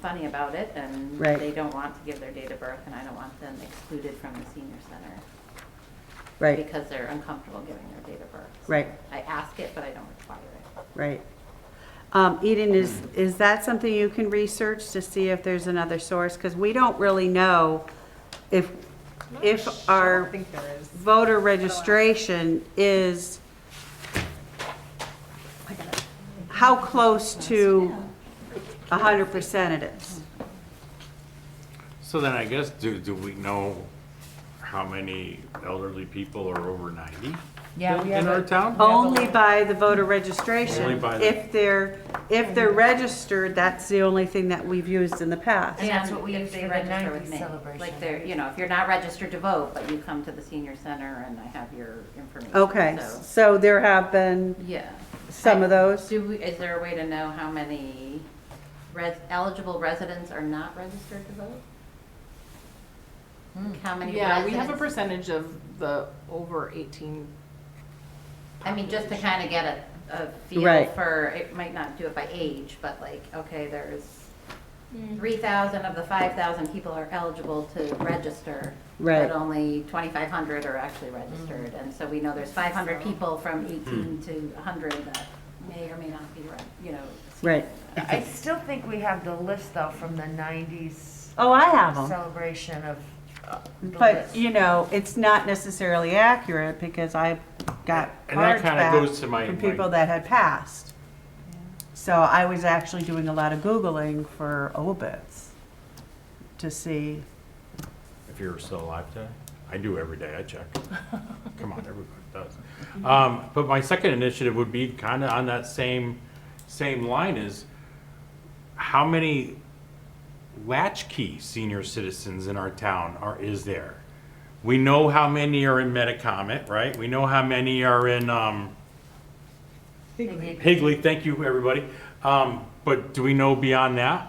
funny about it and Right. they don't want to give their date of birth, and I don't want them excluded from the senior center Right, because they're uncomfortable giving their date of birth. So Right. I ask it, but I don't require it. right. Eden, is that something you can research to see if there's another source? Because we don't really know if I our don't think there is. voter registration is, how close to 100% it is. So then I guess, do we know how many elderly people are over 90 Yeah, we in have our a, town? Only by the voter registration. Only by the- If they're registered, that's the only thing that we've used in the past. And that's what we if use they for the register 90s with me. celebration. Like they're, you know, if you're not registered to vote, but you come to the senior center and I have your information. Okay, So, so there have been yeah. some of those? Is there a way to know how many eligible residents are not registered to vote? How many Yeah, we have a residents? percentage of the over 18. I mean, just to kind of get a feel Right. for, it might not do it by age, but like, okay, there's 3,000 of the 5,000 people are eligible to register. Right. But only 2,500 are actually registered. And so we know there's 500 people from 18 to 100 that may or may not be, you know. Right. I still think we have the list though from the 90s Oh, I have them. celebration of the But, list. you know, it's not necessarily accurate because I got And that cards kinda back goes to my- from my- people that had passed. So I was actually doing a lot of Googling for obits to see. If you're still alive today? I do every day, I check. Come on, everybody does. But my second initiative would be kind of on that same line is, how many latchkey senior citizens in our town is there? We know how many are in Metacomet, right? We know how many are in, Higley, thank you, everybody. But do we know beyond that?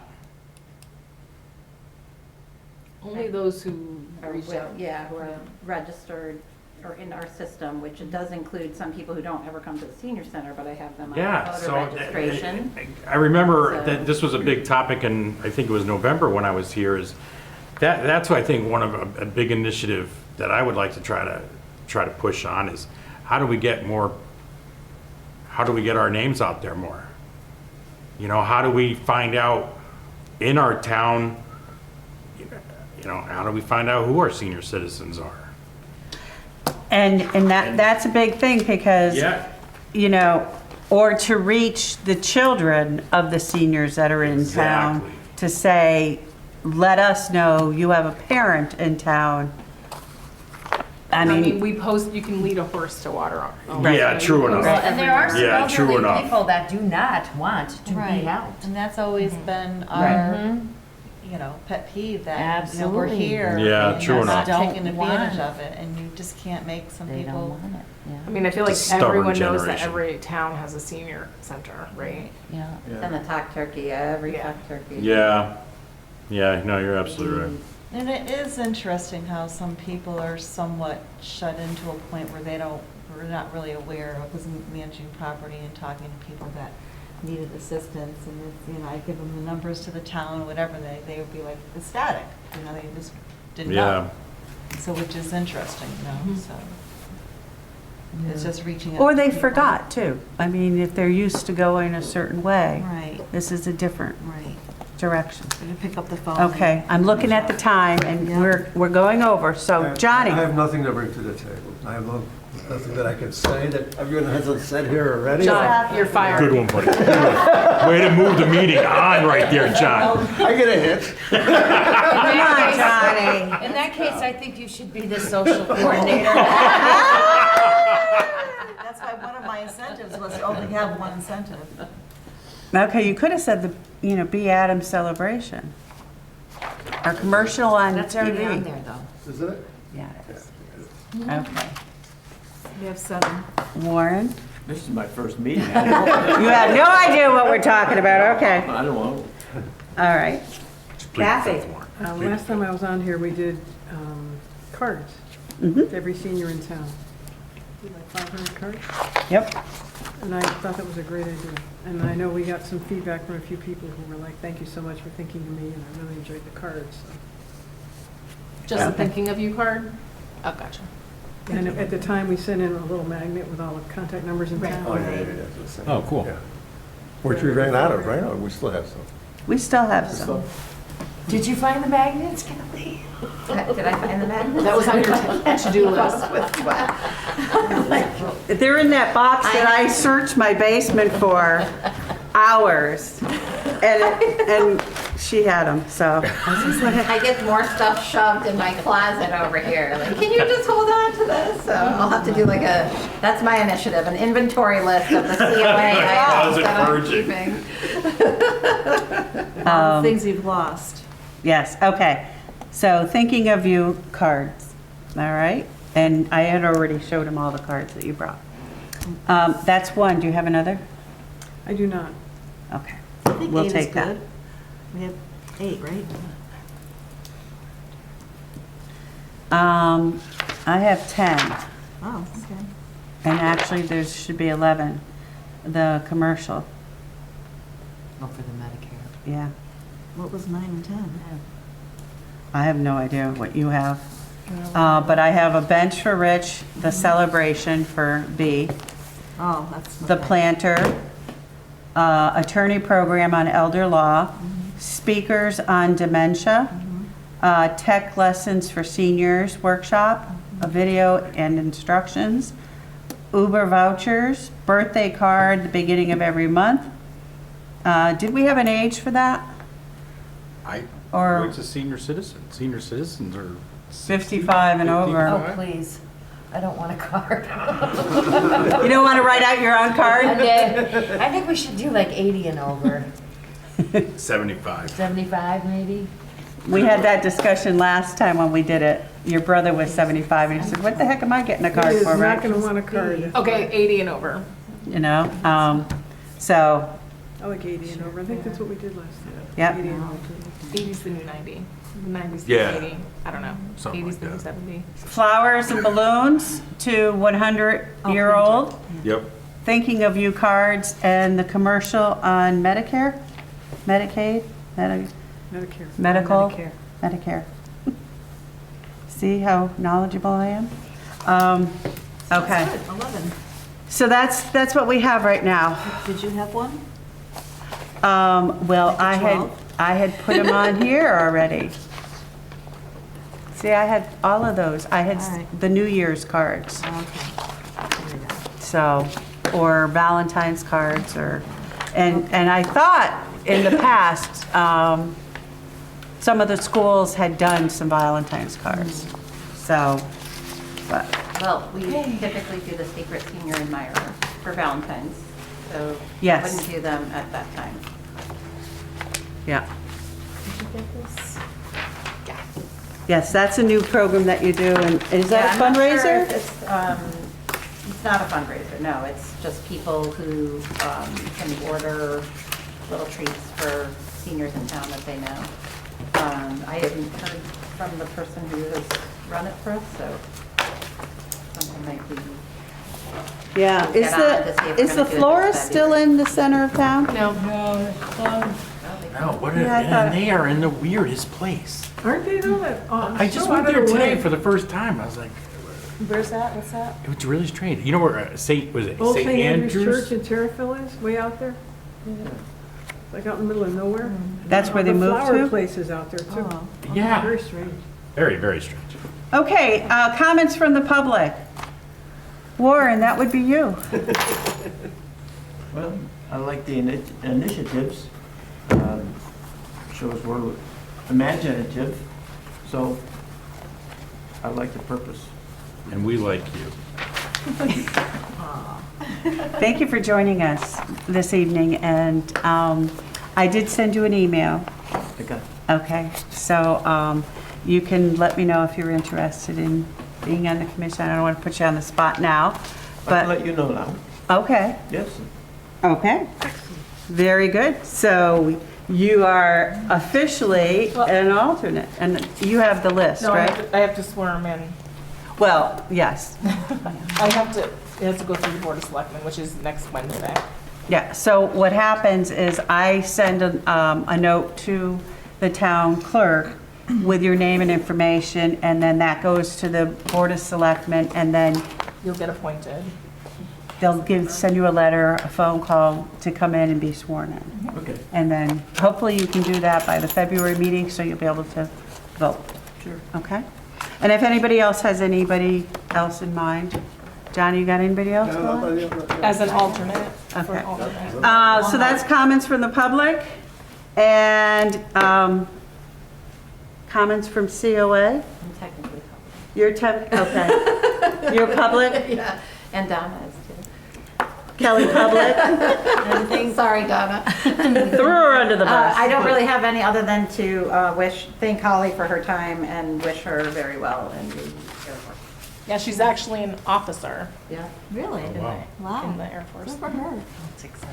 Only those who Or reach out. yeah, who are registered or in our system, which it does include some people who don't ever come to the senior center, but I have them on Yeah, voter so registration. I remember So- that this was a big topic, and I think it was November when I was here, is that's what I think one of a big initiative that I would like to try to push on is, how do we get our names out there more? You know, how do we find out in our town, you know, how do we find out who our senior citizens are? And that's a big thing because, Yeah. you know, or to reach the children of the seniors that are in town, Exactly. to say, let us know you have a parent in town. I I mean, mean, we post, you can lead a horse to water. Yeah, true enough. Well, and there are some Yeah, true elderly enough. people that do not want to be Right. helped. And that's always been Right. our, you know, pet peeve that, you know, we're Absolutely. here. Yeah, and true you're not enough. taking Don't want advantage it. of it, and you just can't make some They don't people. want it, I yeah. mean, I feel like Stubborn everyone knows that generation. every town has a senior center, right? Yeah. It's in the talk turkey, every Yeah. talk turkey. Yeah, no, you're absolutely right. And it is interesting how some people are somewhat shut into a point where we're not really aware of who's managing property and talking to people that needed assistance. And it's, you know, I give them the numbers to the town, whatever, they would be like ecstatic, you know, they just didn't Yeah. know. So, which is interesting, you know, so. It's just reaching out. or to they people. forgot too. I mean, if they're used to going a certain way, Right, this is a different right. direction. So you pick up the phone. Okay, I'm looking at the time and we're going over, so Johnny. I have nothing to bring to the table. I have nothing that I can say that everyone hasn't said here already. John, you're fired. Good one, buddy. Good one. Way to move the meeting on right there, John. I get a hit. Come on, Johnny. In that case, I think you should be the social coordinator. That's why one of my incentives was to only have one incentive. Okay, you could have said B. Adams celebration. Or commercial on That's already on TV. there, though. Isn't it? Yeah, it is. Okay. We have 7. Warren? This is my first meeting. You have no idea what we're talking about, okay. I don't know. All right. Plead the Kathy? fifth, Warren. Last time I was on here, we did cards, Mhm. to every senior in town. Did like 500 cards, Yep. and I thought that was a great idea. And I know we got some feedback from a few people who were like, thank you so much for thinking of me, and I really enjoyed the cards. So. Just a Okay. thinking of you card? Oh, gotcha. And at the time, we sent in a little magnet with all the contact numbers in town. Oh, yeah, that's the same. Oh, cool. Yeah. Which we ran out of, right? Or we still have some? We still have some. Did you find the magnets, Kelly? Did I find the magnets? That was on your to-do list. They're in that box that I searched my basement for hours. And she had them, so. I get more stuff shoved in my closet over here. Like, can you just hold on to this? So I'll have to do like that's my initiative, an inventory list of the COA items that I'm encouraging. keeping. All the things you've lost. Yes, okay. So thinking of you cards, all right? And I had already showed him all the cards that you brought. That's one. Do you have another? I do not. Okay. I think We'll 8 take is that. good. We have 8, right? I have 10, Oh, okay. and actually there should be 11. The commercial, Oh, for the Medicare. yeah. What was 9 and 10? I have no idea what you have. But I have a bench for Rich, the celebration for B, Oh, that's. the okay. planter, attorney program on elder law, speakers on dementia, tech lessons for seniors workshop, a video and instructions, Uber vouchers, birthday card, the beginning of every month. Did we have an age for that? Or It's a senior citizen. Senior citizens are 55 and over? Oh, please. I don't want a card. You don't want to write out your own card? I think we should do like 80 and over. 75. 75, maybe? We had that discussion last time when we did it. Your brother was 75, and he said, what the heck am I getting a He card is for, not right? going to want a card. Okay, 80 and over. You know, so, I like 80 and over. I think that's what we did last time. Yep. 80 and over. 80's the new 90. 90's the Yeah. 80. I don't know. Something 80's like the new that. 70. flowers and balloons to 100-year-old, Yep. thinking of you cards, and the commercial on Medicare, Medicaid, Medicare. medical, Medicare. Medicare. See how knowledgeable I am? Okay, Good, 11. so that's what we have right now. Did you have one? Well, Like a 12? I had put them on here already. See, I had all of those. I had All right. the New Year's cards, Okay. There we go. so, or Valentine's cards, or, and I thought in the past, some of the schools had done some Valentine's cards, so, but, Well, we typically do the secret senior admirer for Valentine's, so Yes. wouldn't do them at that time. yeah. Did you get this? Yes, that's a new program that you do, and is that a Yeah, I'm not sure fundraiser? if it's not a fundraiser, no, it's just people who can order little treats for seniors in town that they know. I haven't heard from the person who has run it for us, so something like we, Yeah, We'll get on to see if we're is the gonna do it florist this still in the center of town? No. No, what Yeah, I thought- and they are in the weirdest place. Aren't they though? I just went there today for the first time. I was like, Where's that? What's that? it was really strange. You know where was it Old St. St. Andrew's Andrews? Church in Terriffill is, way out there? It's like out in the middle of nowhere. That's where they The moved flower to? place is out there too. Oh. Yeah, Very strange. very, very strange. Okay, comments from the public. Warren, that would be you. Well, I like the initiatives. Shows we're imaginative, so I like the purpose. And we like you. Thank you for joining us this evening, and I did send you an email. Okay. Okay, so you can let me know if you're interested in being on the commission. I don't want to put you on the spot now, I can but, let you know now. okay, Yes. okay. Very good. So you are officially an alternate, and you have the list, No, right? I have to swear them in. Well, yes. I have to, it has to go through the Board of Selectmen, which is next Wednesday. Yeah, so what happens is I send a note to the town clerk with your name and information, and then that goes to the Board of Selectmen, and then You'll get appointed. they'll send you a letter, a phone call to come in and be sworn in. Okay. And then hopefully you can do that by the February meeting, so you'll be able to vote. Sure. Okay? And if anybody else has anybody else in mind, Johnny, you got anybody else? As an alternate. For Okay. an alternate. So that's comments from the public, and comments from COA. I'm technically You're okay. You're public, public. Yeah, and Donna is too. Kelly public, Sorry, Donna. threw her under the bus. I don't really have any other than to thank Holly for her time and wish her very well in the airport. Yeah, she's actually an officer Yeah. Really? Wow. Wow. in the Air Force. Good for her.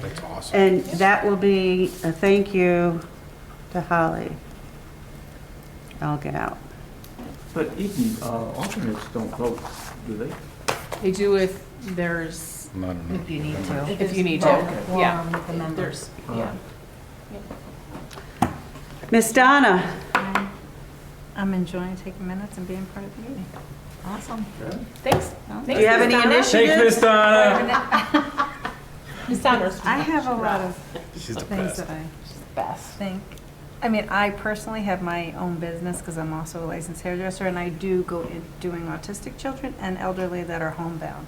That's awesome. And that will be a thank you to Holly. I'll get out. But even alternates don't vote, do they? They do if there's, Not enough. If you need to. if you need Oh, to. okay. Yeah, Quorum with the members. there's, yeah. Miss Donna, I'm enjoying taking minutes and being part of the meeting. Awesome. Thanks. do you have any Thanks, Miss initiatives? Donna. Ms. Saunders. I have a lot of She's the things best. that I Best. think. I mean, I personally have my own business because I'm also a licensed hairdresser, and I do go in doing autistic children and elderly that are homebound.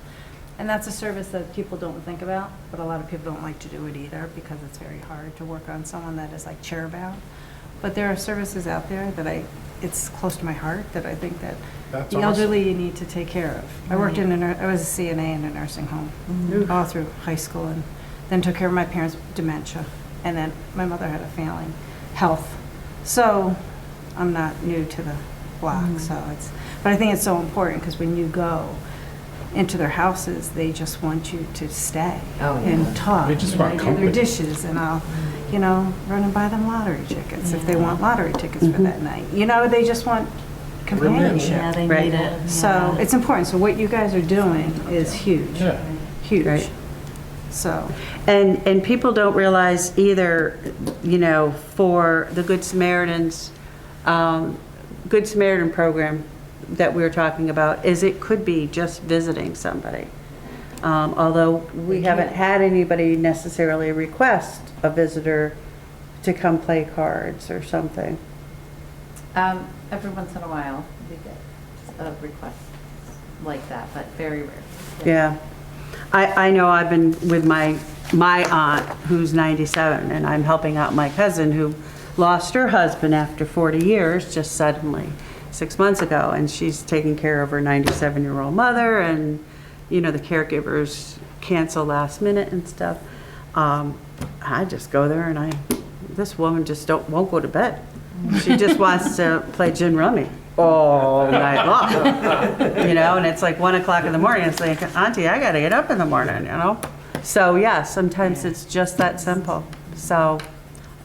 And that's a service that people don't think about, but a lot of people don't like to do it either because it's very hard to work on someone that is like chair-bound. But there are services out there that it's close to my heart that I think that That's the awesome. elderly you need to take care of. I worked I was a CNA in a nursing home all through high school, and then took care of my parents' dementia. And then my mother had a failing health. So I'm not new to the block, but I think it's so important because when you go into their houses, they just want you to stay and talk. They just and want I do company. their dishes, and I'll, run and buy them lottery tickets if they want lottery tickets for that night. They just want companionship. Yeah, they Right. need it. So it's important. So what you guys are doing is huge, Yeah. huge. Right. So, And people don't realize either, for the Good Samaritans, Good Samaritan program that we're talking about, is it could be just visiting somebody. Although we haven't had anybody necessarily request a visitor to come play cards or something. Every once in a while, we get a request like that, but very rare. Yeah. I know I've been with my aunt, who's 97, and I'm helping out my cousin who lost her husband after 40 years, just suddenly, 6 months ago, and she's taking care of her 97-year-old mother, and, the caregivers cancel last minute and stuff. I just go there and this woman just won't go to bed. She just wants to play gin rummy all night long, and it's like 1 o'clock in the morning. It's like, Auntie, I gotta get up in the morning, So yeah, sometimes it's just that simple. So,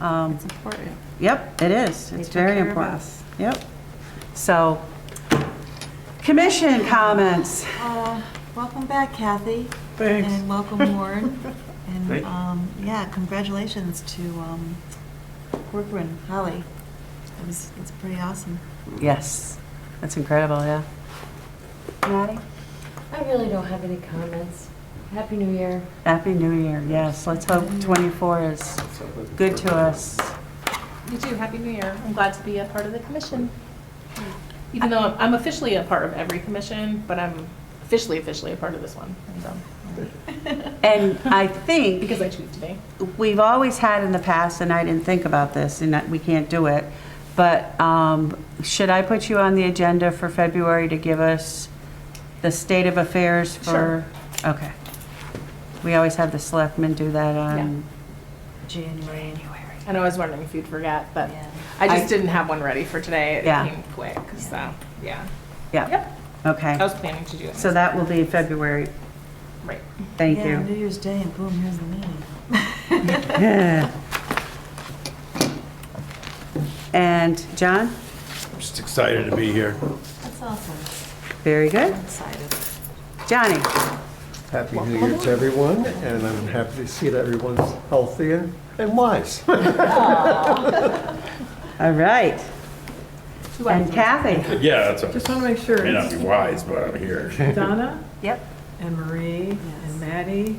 it's important. yep, it is. They It's took very care of important. us. Yep. So, commission comments. Welcome back, Kathy. Thanks. And welcome, Warren. Thank And, you. yeah, congratulations to Corcoran, Holly. It's pretty awesome. Yes, that's incredible, yeah. Maddie? I really don't have any comments. Happy New Year. Happy New Year, yes. Let's hope 24 is good to us. You too. Happy New Year. I'm glad to be a part of the commission. Even though I'm officially a part of every commission, but I'm officially a part of this one. And I think Because I choose to be. we've always had in the past, and I didn't think about this, and that we can't do it, but should I put you on the agenda for February to give us the state of affairs for, okay. We always have the selectmen do that on January. And I was wondering if you'd forget, but Yeah. I just I- didn't have one ready for today. It Yeah. came quick, so, yeah. Yeah, Yep. okay. I was planning to do it. So that will be February. Right. Thank Yeah, you. New Year's Day, and boom, here's the meeting. Yeah. And John? I'm just excited to be here. That's awesome. Very good. I'm excited. Johnny? Happy New Year to everyone, and I'm happy to see that everyone's healthy and wise. All right. And Kathy? Yeah, that's Just a, want to make sure. may not be wise, but I'm here. Donna, Yep. and Marie, and Maddie,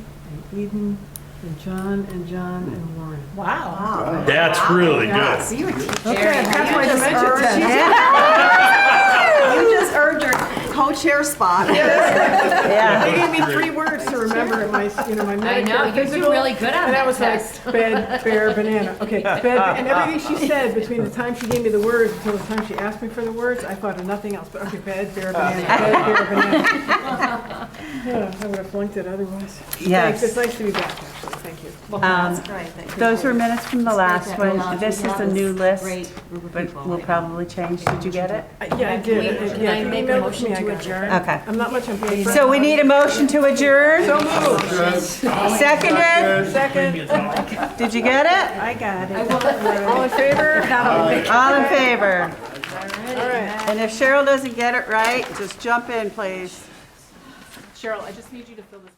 and Eden, and John, and Warren. Wow. That's really good. So you were teaching. Okay, that's my dementia test. You just earned your co-chair spot. They Yeah. gave me 3 words to remember my, my I know, Medicare you do physical. really good on And that that was test. like bed, bear, banana. Okay, bed, and everything she said between the time she gave me the words until the time she asked me for the words, I thought of nothing else. But okay, bed, bear, banana, bed, bear, banana. Yeah, I would have flunked it otherwise. Yes. Thanks, it's nice to be back, actually. Thank you. Um, Great, thank you. Those were minutes from the last that one. we This is have a this new list, great group of but people. we'll probably change. Did you get it? Yeah, I did. Can Yeah, I if you make emailed a it motion me, I to got it. adjourn? Okay. I'm not much on paper. So we need a motion to adjourn? So moved. Seconded? Second. Did you get it? I got it. All in favor? All in favor? All right. And if Cheryl doesn't get it right, just jump in, please. Cheryl, I just need you to fill this.